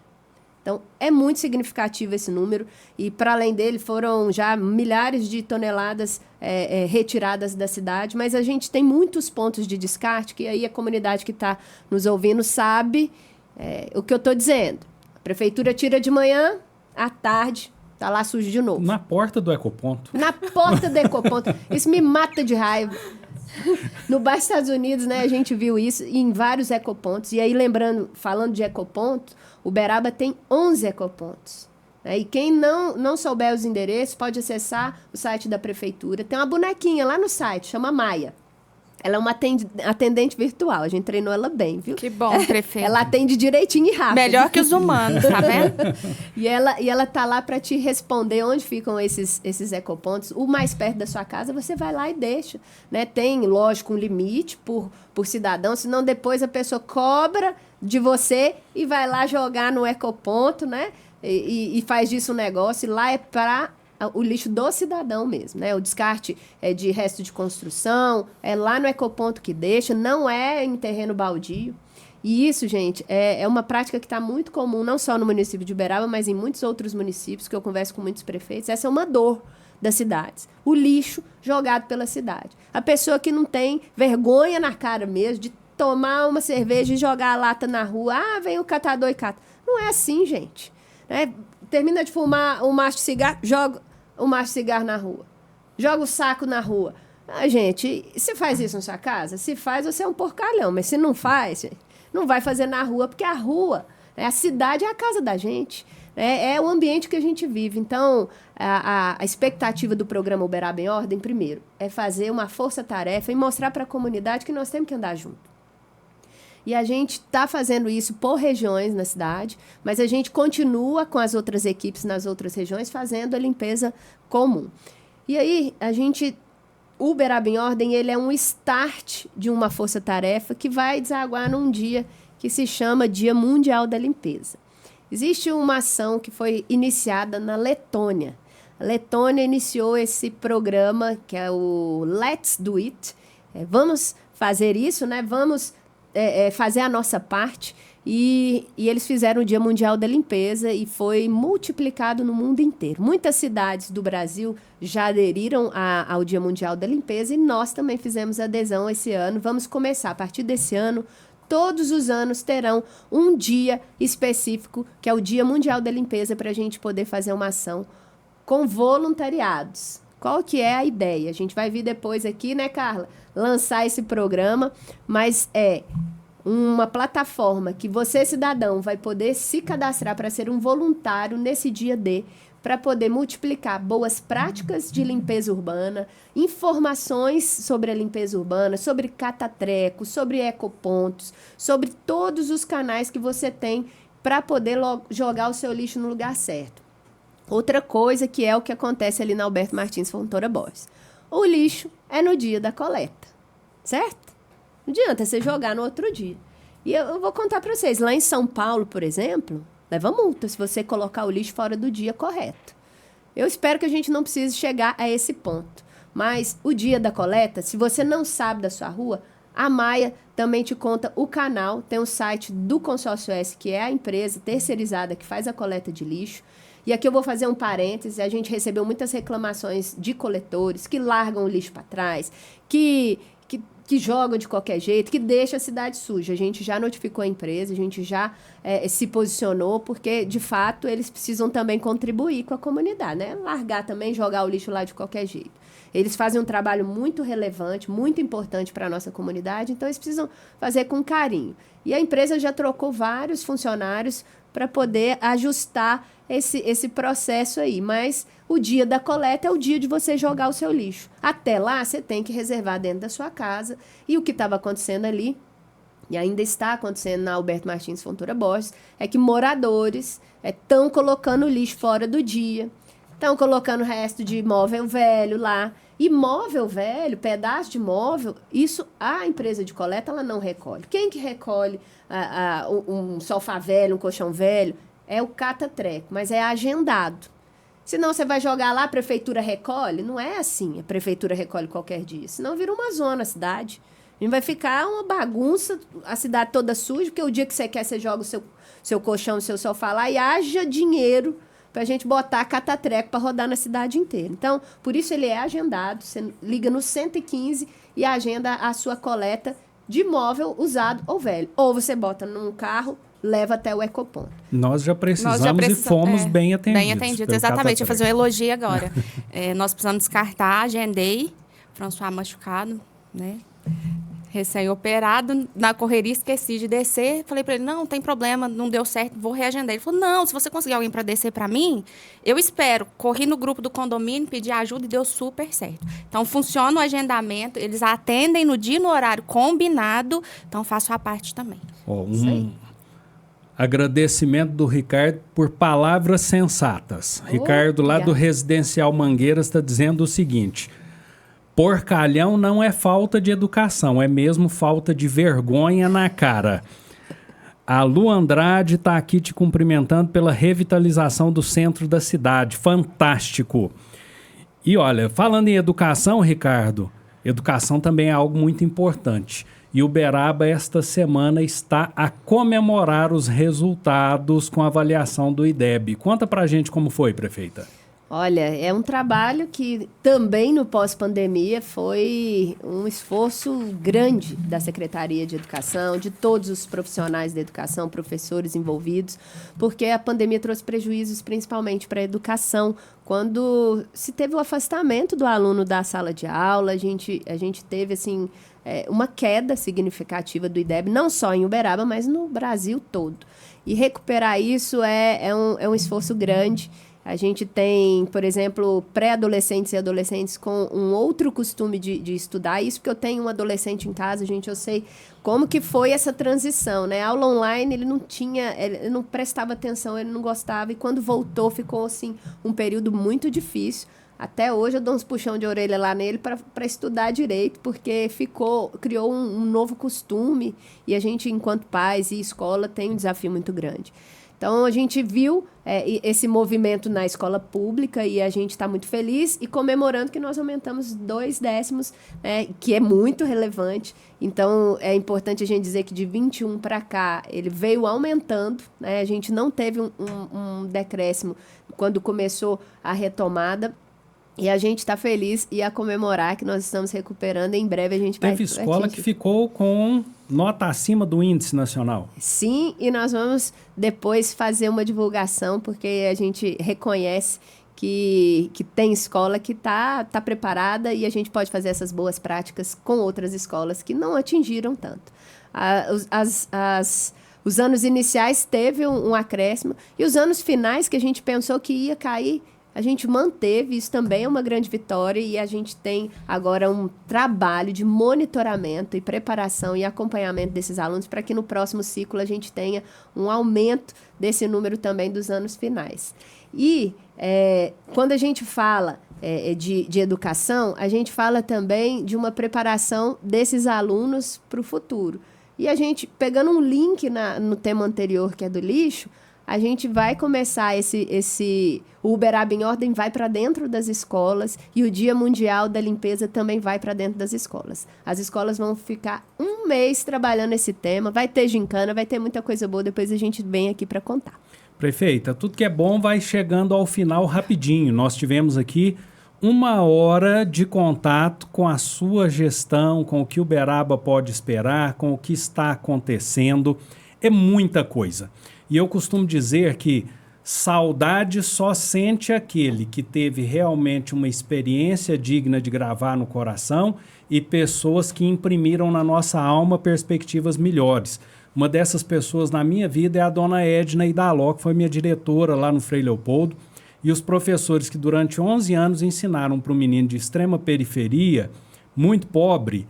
Então, é muito significativo esse número. E, para além dele, foram já milhares de toneladas retiradas da cidade. Mas a gente tem muitos pontos de descarte, que aí a comunidade que está nos ouvindo sabe o que eu estou dizendo. A prefeitura tira de manhã, à tarde, está lá sujo de novo. Na porta do ecoponto. Na porta do ecoponto. Isso me mata de raiva. No bairro Estados Unidos, né, a gente viu isso em vários ecopontos. E aí, falando de ecoponto, Uberaba tem 11 ecopontos. Né? E quem não souber os endereços pode acessar o site da prefeitura. Tem uma bonequinha lá no site, chama Maia. Ela é uma atendente virtual. A gente treinou ela bem, viu? Que bom, prefeito. Ela atende direitinho e rápido. Melhor que os humanos, tá vendo? E ela tá lá para te responder onde ficam esses ecopontos. O mais perto da sua casa, você vai lá e deixa. Né? Tem, lógico, um limite por cidadão, senão depois a pessoa cobra de você e vai lá jogar no ecoponto, né? E faz disso um negócio. E lá é para o lixo do cidadão mesmo, né? O descarte de resto de construção, é lá no ecoponto que deixa, não é em terreno baldio. E isso, gente, é uma prática que está muito comum, não só no município de Uberaba, mas em muitos outros municípios, que eu converso com muitos prefeitos. Essa é uma dor das cidades. O lixo jogado pela cidade. A pessoa que não tem vergonha na cara mesmo de tomar uma cerveja e jogar a lata na rua. Ah, vem o catador e cata. Não é assim, gente. Né? Termina de fumar um maço de cigarro, joga o maço de cigarro na rua. Joga o saco na rua. Ah, gente, você faz isso na sua casa? Se faz, você é um porcalhão. Mas se não faz, gente, não vai fazer na rua, porque a rua, a cidade é a casa da gente. É o ambiente que a gente vive. Então, a expectativa do programa Uberaba em Ordem, primeiro, é fazer uma força-tarefa e mostrar para a comunidade que nós temos que andar junto. E a gente está fazendo isso por regiões na cidade, mas a gente continua com as outras equipes nas outras regiões fazendo a limpeza comum. E aí, o Uberaba em Ordem, ele é um start de uma força-tarefa que vai desaguar num dia que se chama Dia Mundial da Limpeza. Existe uma ação que foi iniciada na Letônia. A Letônia iniciou esse programa, que é o Let's Do It. Vamos fazer isso, né? Vamos fazer a nossa parte. E eles fizeram o Dia Mundial da Limpeza e foi multiplicado no mundo inteiro. Muitas cidades do Brasil já aderiram ao Dia Mundial da Limpeza e nós também fizemos adesão esse ano. Vamos começar a partir desse ano. Todos os anos terão um dia específico, que é o Dia Mundial da Limpeza, para a gente poder fazer uma ação com voluntariados. Qual que é a ideia? A gente vai vir depois aqui, né, Carla, lançar esse programa, mas é uma plataforma que você, cidadão, vai poder se cadastrar para ser um voluntário nesse dia D, para poder multiplicar boas práticas de limpeza urbana, informações sobre a limpeza urbana, sobre catatreco, sobre ecopontos, sobre todos os canais que você tem para poder jogar o seu lixo no lugar certo. Outra coisa que é o que acontece ali na Alberto Martins Fontoura Borges. O lixo é no dia da coleta, certo? Não adianta você jogar no outro dia. E eu vou contar para vocês, lá em São Paulo, por exemplo, leva multa se você colocar o lixo fora do dia correto. Eu espero que a gente não precise chegar a esse ponto. Mas o dia da coleta, se você não sabe da sua rua, a Maia também te conta o canal, tem um site do Consórcio S, que é a empresa terceirizada que faz a coleta de lixo. E aqui eu vou fazer um parêntese, a gente recebeu muitas reclamações de coletores que largam o lixo para trás, que jogam de qualquer jeito, que deixam a cidade suja. A gente já notificou a empresa, a gente já se posicionou, porque, de fato, eles precisam também contribuir com a comunidade, né? Largar também, jogar o lixo lá de qualquer jeito. Eles fazem um trabalho muito relevante, muito importante para a nossa comunidade, então eles precisam fazer com carinho. E a empresa já trocou vários funcionários para poder ajustar esse processo aí. Mas o dia da coleta é o dia de você jogar o seu lixo. Até lá, você tem que reservar dentro da sua casa. E o que estava acontecendo ali, e ainda está acontecendo na Alberto Martins Fontoura Borges, é que moradores estão colocando o lixo fora do dia, Estão colocando o resto de móvel velho lá. E móvel velho, pedaço de móvel, isso a empresa de coleta ela não recolhe. Quem que recolhe um sofá velho, um colchão velho? É o cata-treco, mas é agendado. Senão você vai jogar lá, a prefeitura recolhe? Não é assim, a prefeitura recolhe qualquer dia. Senão vira uma zona a cidade. A gente vai ficar uma bagunça, a cidade toda suja, porque o dia que você quer, você joga o seu colchão, o seu sofá lá e haja dinheiro para a gente botar cata-treco para rodar na cidade inteira. Então, por isso ele é agendado. Você liga no 115 e agenda a sua coleta de móvel usado ou velho. Ou você bota num carro, leva até o ecoponto. Nós já precisamos e fomos bem atendidos. Bem atendidos, exatamente. Eu vou fazer um elogio agora. Nós precisamos descartar, agendei. François machucado, né? Recém-operado, na correria esqueci de descer, falei para ele, não tem problema, não deu certo, vou reagendar. Ele falou, não, se você conseguir alguém para descer para mim, eu espero. Corri no grupo do condomínio, pedi ajuda e deu super certo. Então, funciona o agendamento, eles atendem no dia e no horário combinado, então faço a parte também. Agradecimento do Ricardo por palavras sensatas. Ricardo, lá do Residencial Mangueiras, está dizendo o seguinte... Porcalhão não é falta de educação, é mesmo falta de vergonha na cara. A Lu Andrade está aqui te cumprimentando pela revitalização do centro da cidade. Fantástico. E olha, falando em educação, Ricardo, educação também é algo muito importante. E Uberaba, esta semana, está a comemorar os resultados com a avaliação do IDEB. Conta pra gente como foi, prefeita. Olha, é um trabalho que também no pós-pandemia foi um esforço grande da Secretaria de Educação, de todos os profissionais da educação, professores envolvidos, porque a pandemia trouxe prejuízos principalmente para a educação. Quando se teve o afastamento do aluno da sala de aula, a gente teve assim, uma queda significativa do IDEB, não só em Uberaba, mas no Brasil todo. E recuperar isso é um esforço grande. A gente tem, por exemplo, pré-adolescentes e adolescentes com um outro costume de estudar. Isso porque eu tenho um adolescente em casa, gente, eu sei como que foi essa transição, né? A aula online, ele não prestava atenção, ele não gostava. E quando voltou, ficou, assim, um período muito difícil. Até hoje eu dou uns puxão de orelha lá nele para estudar direito, porque criou um novo costume. E a gente, enquanto pais e escola, tem um desafio muito grande. Então, a gente viu esse movimento na escola pública e a gente está muito feliz e comemorando que nós aumentamos 2 décimos, que é muito relevante. Então, é importante a gente dizer que de 21 para cá, ele veio aumentando, né? A gente não teve um decréscimo quando começou a retomada. E a gente está feliz e a comemorar que nós estamos recuperando. Em breve a gente vai... Teve escola que ficou com nota acima do índice nacional. Sim, e nós vamos depois fazer uma divulgação, porque a gente reconhece que tem escola que está preparada e a gente pode fazer essas boas práticas com outras escolas que não atingiram tanto. Os anos iniciais teve um acréscimo e os anos finais que a gente pensou que ia cair, a gente manteve, isso também é uma grande vitória e a gente tem agora um trabalho de monitoramento e preparação e acompanhamento desses alunos para que no próximo ciclo a gente tenha um aumento desse número também dos anos finais. E quando a gente fala de educação, a gente fala também de uma preparação desses alunos para o futuro. E a gente, pegando um link no tema anterior, que é do lixo, a gente vai começar o Uberaba em Ordem vai para dentro das escolas e o Dia Mundial da Limpeza também vai para dentro das escolas. As escolas vão ficar um mês trabalhando esse tema, vai ter gincana, vai ter muita coisa boa, depois a gente vem aqui para contar. Prefeita, tudo que é bom vai chegando ao final rapidinho. Nós tivemos aqui 1 hora de contato com a sua gestão, com o que Uberaba pode esperar, com o que está acontecendo. É muita coisa. E eu costumo dizer que saudade só sente aquele que teve realmente uma experiência digna de gravar no coração e pessoas que imprimiram na nossa alma perspectivas melhores. Uma dessas pessoas na minha vida é a dona Edna Idaló, que foi minha diretora lá no Frei Leopoldo, e os professores que durante 11 anos ensinaram para um menino de extrema periferia, muito pobre,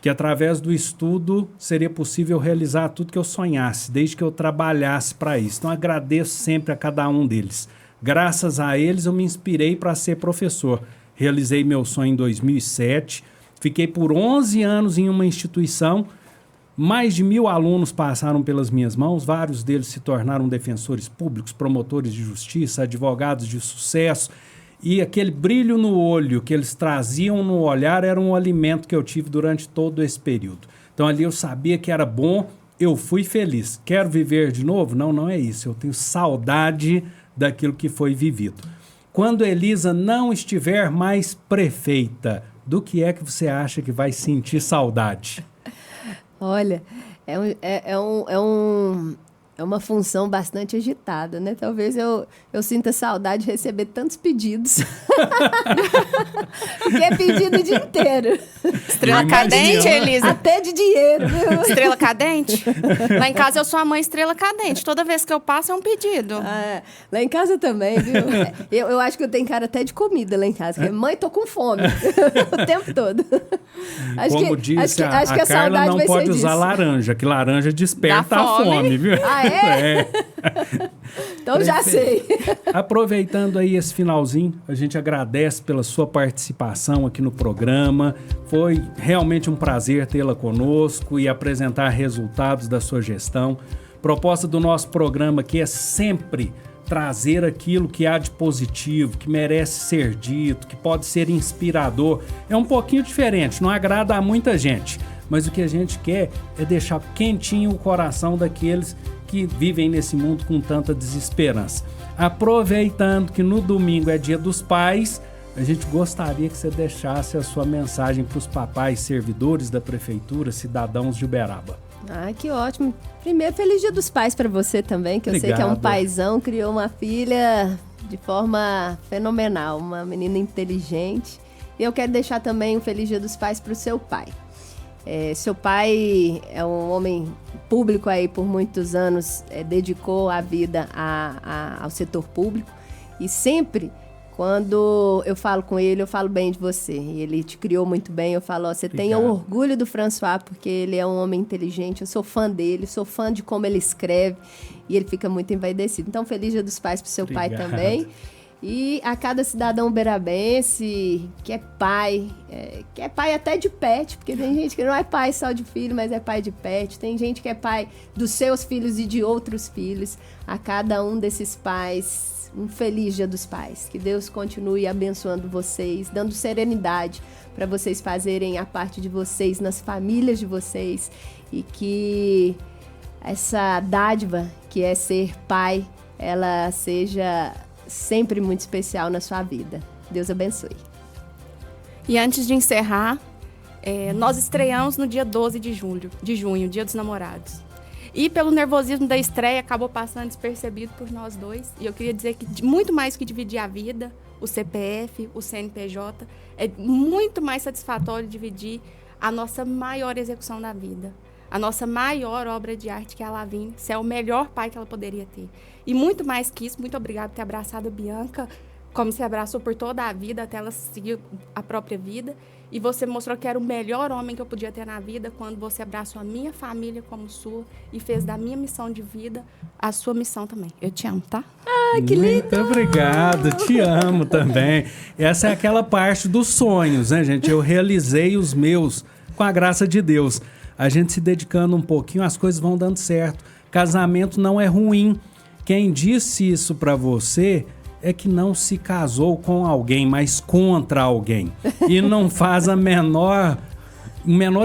que através do estudo seria possível realizar tudo que eu sonhasse, desde que eu trabalhasse para isso. Então, agradeço sempre a cada um deles. Graças a eles, eu me inspirei para ser professor. Realizei meu sonho em 2007, fiquei por 11 anos em uma instituição, mais de 1.000 alunos passaram pelas minhas mãos, vários deles se tornaram defensores públicos, promotores de justiça, advogados de sucesso, e aquele brilho no olho que eles traziam no olhar era um alimento que eu tive durante todo esse período. Então ali eu sabia que era bom, eu fui feliz. Quero viver de novo? Não, não é isso. Eu tenho saudade daquilo que foi vivido. Quando Elisa não estiver mais prefeita, do que é que você acha que vai sentir saudade? Olha, é uma função bastante agitada, né? Talvez eu sinta saudade de receber tantos pedidos. Porque é pedido o dia inteiro. Estrela cadente, Elisa? Até de dinheiro, viu? Estrela cadente? Lá em casa eu sou a mãe estrela cadente. Toda vez que eu passo é um pedido. Lá em casa também, viu? Eu acho que eu tenho cara até de comida lá em casa. Porque, mãe, tô com fome. O tempo todo. Como disse a Carla, não pode usar laranja, que laranja desperta a fome, viu? Ah, é? Então já sei. Aproveitando aí esse finalzinho, a gente agradece pela sua participação aqui no programa. Foi realmente um prazer tê-la conosco e apresentar resultados da sua gestão. Proposta do nosso programa aqui é sempre trazer aquilo que há de positivo, que merece ser dito, que pode ser inspirador. É um pouquinho diferente, não agrada a muita gente, mas o que a gente quer é deixar quentinho o coração daqueles que vivem nesse mundo com tanta desesperança. Aproveitando que no domingo é Dia dos Pais, a gente gostaria que você deixasse a sua mensagem para os papais servidores da prefeitura, cidadãos de Uberaba. Que ótimo. Primeiro, feliz Dia dos Pais para você também, que eu sei que é um paizão, criou uma filha de forma fenomenal, uma menina inteligente. E eu quero deixar também um feliz Dia dos Pais para o seu pai. Seu pai é um homem público aí por muitos anos, dedicou a vida ao setor público e sempre quando eu falo com ele, eu falo bem de você. E ele te criou muito bem, eu falo, você tenha orgulho do François, porque ele é um homem inteligente, eu sou fã dele, sou fã de como ele escreve e ele fica muito envaidecido. Então, feliz Dia dos Pais pro seu pai também. E a cada cidadão uberabense que é pai até de pet, porque tem gente que não é pai só de filho, mas é pai de pet. Tem gente que é pai dos seus filhos e de outros filhos. A cada um desses pais, um feliz Dia dos Pais. Que Deus continue abençoando vocês, dando serenidade para vocês fazerem a parte de vocês, nas famílias de vocês. E que essa dádiva que é ser pai, ela seja sempre muito especial na sua vida. Deus abençoe. E antes de encerrar, nós estreamos no dia 12 de junho, Dia dos Namorados. E pelo nervosismo da estreia, acabou passando despercebido por nós dois. E eu queria dizer que muito mais que dividir a vida, o CPF, o CNPJ, é muito mais satisfatório dividir a nossa maior execução da vida. A nossa maior obra de arte, que é a Lavínia. Você é o melhor pai que ela poderia ter. E muito mais que isso, muito obrigada por ter abraçado a Bianca, como você abraçou por toda a vida, até ela seguir a própria vida. E você mostrou que era o melhor homem que eu podia ter na vida quando você abraçou a minha família como sua e fez da minha missão de vida a sua missão também. Eu te amo, tá? Que lindo! Muito obrigado, te amo também. Essa é aquela parte dos sonhos, né, gente? Eu realizei os meus com a graça de Deus. A gente se dedicando um pouquinho, as coisas vão dando certo. Casamento não é ruim. Quem disse isso pra você é que não se casou com alguém, mas contra alguém. E não faz o menor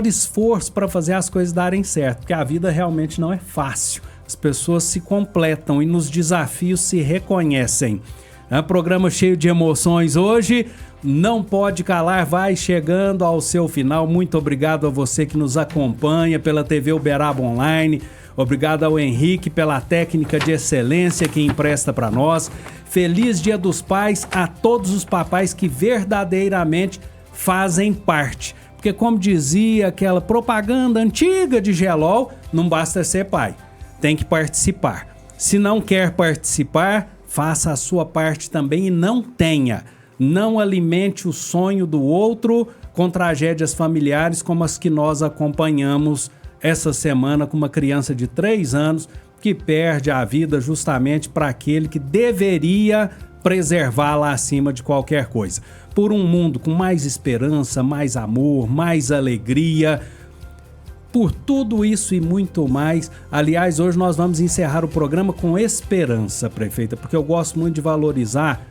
esforço para fazer as coisas darem certo. Porque a vida realmente não é fácil. As pessoas se completam e nos desafios se reconhecem. É um programa cheio de emoções hoje. Não pode calar, vai chegando ao seu final. Muito obrigado a você que nos acompanha pela TV Uberaba Online. Obrigado ao Henrique pela técnica de excelência que empresta para nós. Feliz Dia dos Pais a todos os papais que verdadeiramente fazem parte. Porque como dizia aquela propaganda antiga de Gelol, não basta ser pai, tem que participar. Se não quer participar, faça a sua parte também e não tenha. Não alimente o sonho do outro com tragédias familiares como as que nós acompanhamos essa semana com uma criança de 3 anos que perde a vida justamente para aquele que deveria preservá-la acima de qualquer coisa. Por um mundo com mais esperança, mais amor, mais alegria, por tudo isso e muito mais. Aliás, hoje nós vamos encerrar o programa com esperança, prefeita, porque eu gosto muito de valorizar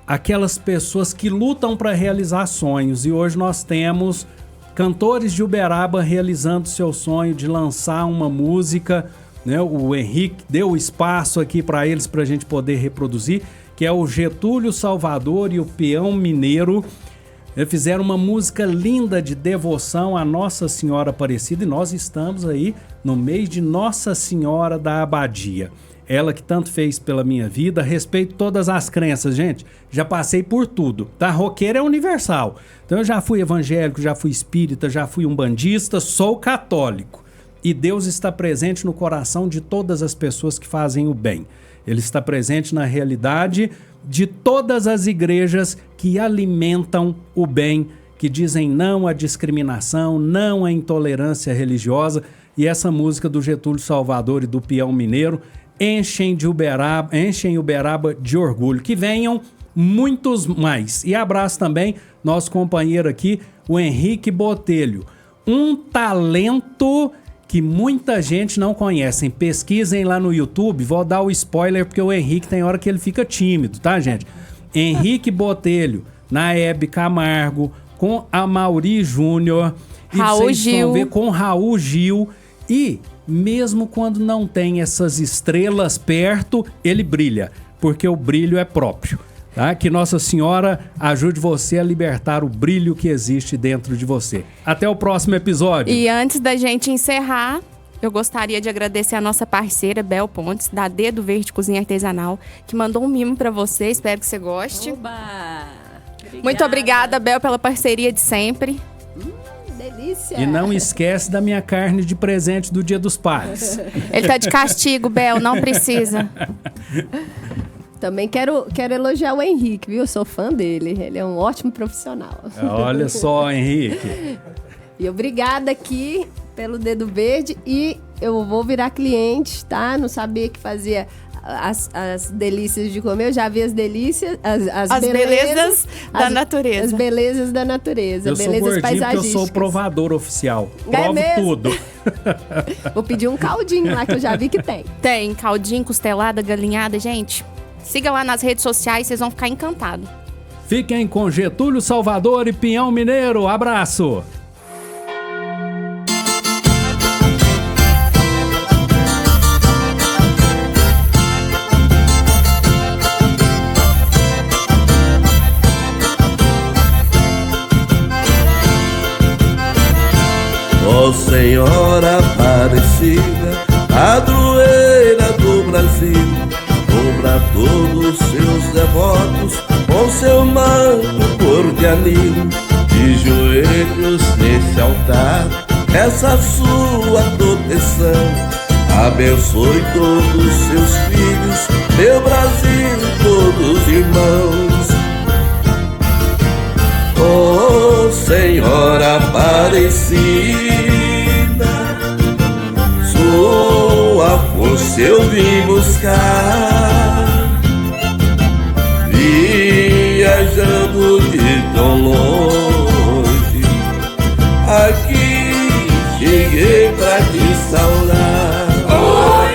aquelas pessoas que lutam para realizar sonhos. E hoje nós temos cantores de Uberaba realizando seu sonho de lançar uma música, né? O Henrique deu espaço aqui para eles, para a gente poder reproduzir, que é o Getúlio Salvador e o Peão Mineiro. Eles fizeram uma música linda de devoção à Nossa Senhora Aparecida, e nós estamos aí no mês de Nossa Senhora da Abadia. Ela que tanto fez pela minha vida. Respeito todas as crenças, gente. Já passei por tudo, tá? Roqueiro é universal. Então eu já fui evangélico, já fui espírita, já fui umbandista, sou católico. E Deus está presente no coração de todas as pessoas que fazem o bem. Ele está presente na realidade de todas as igrejas que alimentam o bem, que dizem não à discriminação, não à intolerância religiosa. E essa música do Getúlio Salvador e do Peão Mineiro enchem Uberaba de orgulho. Que venham muitos mais. E abraço também nosso companheiro aqui, o Henrique Botelho. Um talento que muita gente não conhece. Pesquisem lá no YouTube. Vou dar o spoiler porque o Henrique tem hora que ele fica tímido, tá, gente? Henrique Botelho, na Hebe Camargo, com a Mauri Júnior. Raul Gil. Ver com Raul Gil. E mesmo quando não tem essas estrelas perto, ele brilha, porque o brilho é próprio. Tá? Que Nossa Senhora ajude você a libertar o brilho que existe dentro de você. Até o próximo episódio. E antes da gente encerrar, eu gostaria de agradecer a nossa parceira, Bel Pontes, da Dedo Verde Cozinha Artesanal, que mandou um mimo pra você. Espero que você goste. Oba! Muito obrigada, Bel, pela parceria de sempre. Delícia! E não esquece da minha carne de presente do Dia dos Pais. Ele tá de castigo, Bel, não precisa. Também quero elogiar o Henrique, viu? Eu sou fã dele. Ele é um ótimo profissional. Olha só, Henrique. E obrigada aqui pelo Dedo Verde. E eu vou virar cliente, tá? Não sabia que fazia as delícias de comer. Eu já vi as delícias, as belezas da natureza. As belezas da natureza. Eu sou belezas gordinho porque eu paisagísticas. sou o provador oficial. É Provo mesmo? tudo. Vou pedir um caldinho lá que eu já vi que tem. Tem caldinho, costelada, galinhada, gente. Siga lá nas redes sociais, vocês vão ficar encantados. Fiquem com Getúlio Salvador e Peão Mineiro. Abraço! Ó Senhora Aparecida, padroeira do Brasil, cubra todos seus devotos com seu manto cor de anil. De joelhos nesse altar, essa sua proteção, abençoe todos seus filhos, meu Brasil, todos irmãos. Ó Senhora Aparecida, sua força eu vim buscar, viajando de tão longe, aqui cheguei pra te saudar.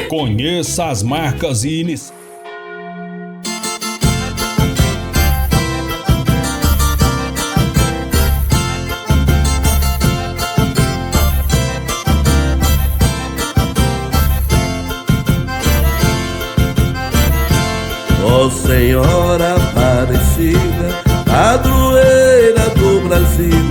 Conheça as marcas e iniciativas. Ó Senhora Aparecida, padroeira do Brasil,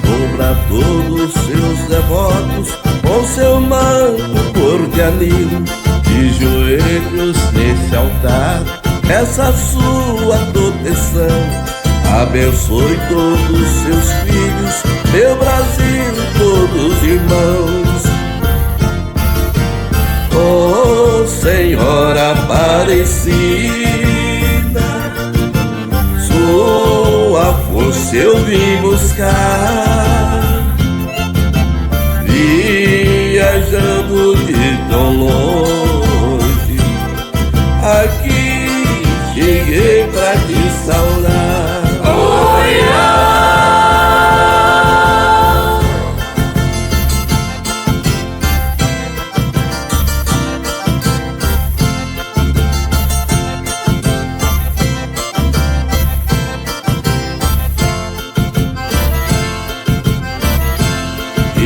cubra todos seus devotos com seu manto cor de anil. De joelhos nesse altar, essa sua proteção, abençoe todos seus filhos, meu Brasil, todos irmãos. Ó Senhora Aparecida, sua força eu vim buscar, viajando de tão longe,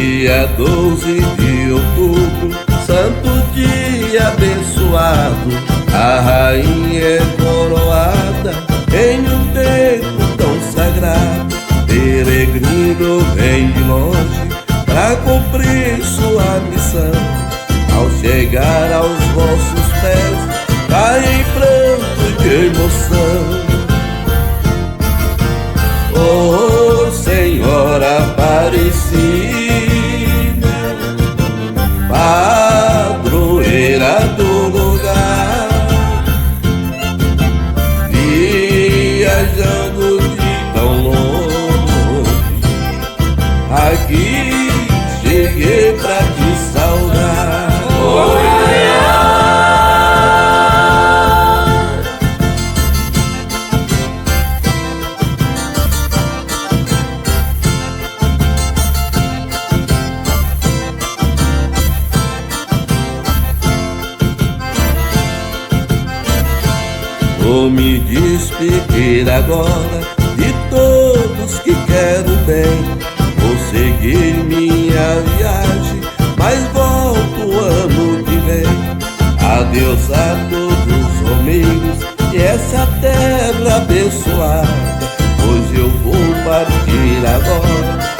Dia 12 de outubro, santo dia abençoado, a rainha é coroada em um templo tão sagrado. Peregrino vem de longe pra cumprir sua missão. Ao chegar aos vossos pés, cai em pranto de emoção. Oh, Senhora Aparecida, padroeira do lugar, viajando de tão longe, aqui cheguei pra te saudar. Vou me despedir agora de todos que quero bem. Vou seguir minha viagem, mas volto ano que vem. Adeus a todos os amigos e essa terra abençoada, pois eu vou partir agora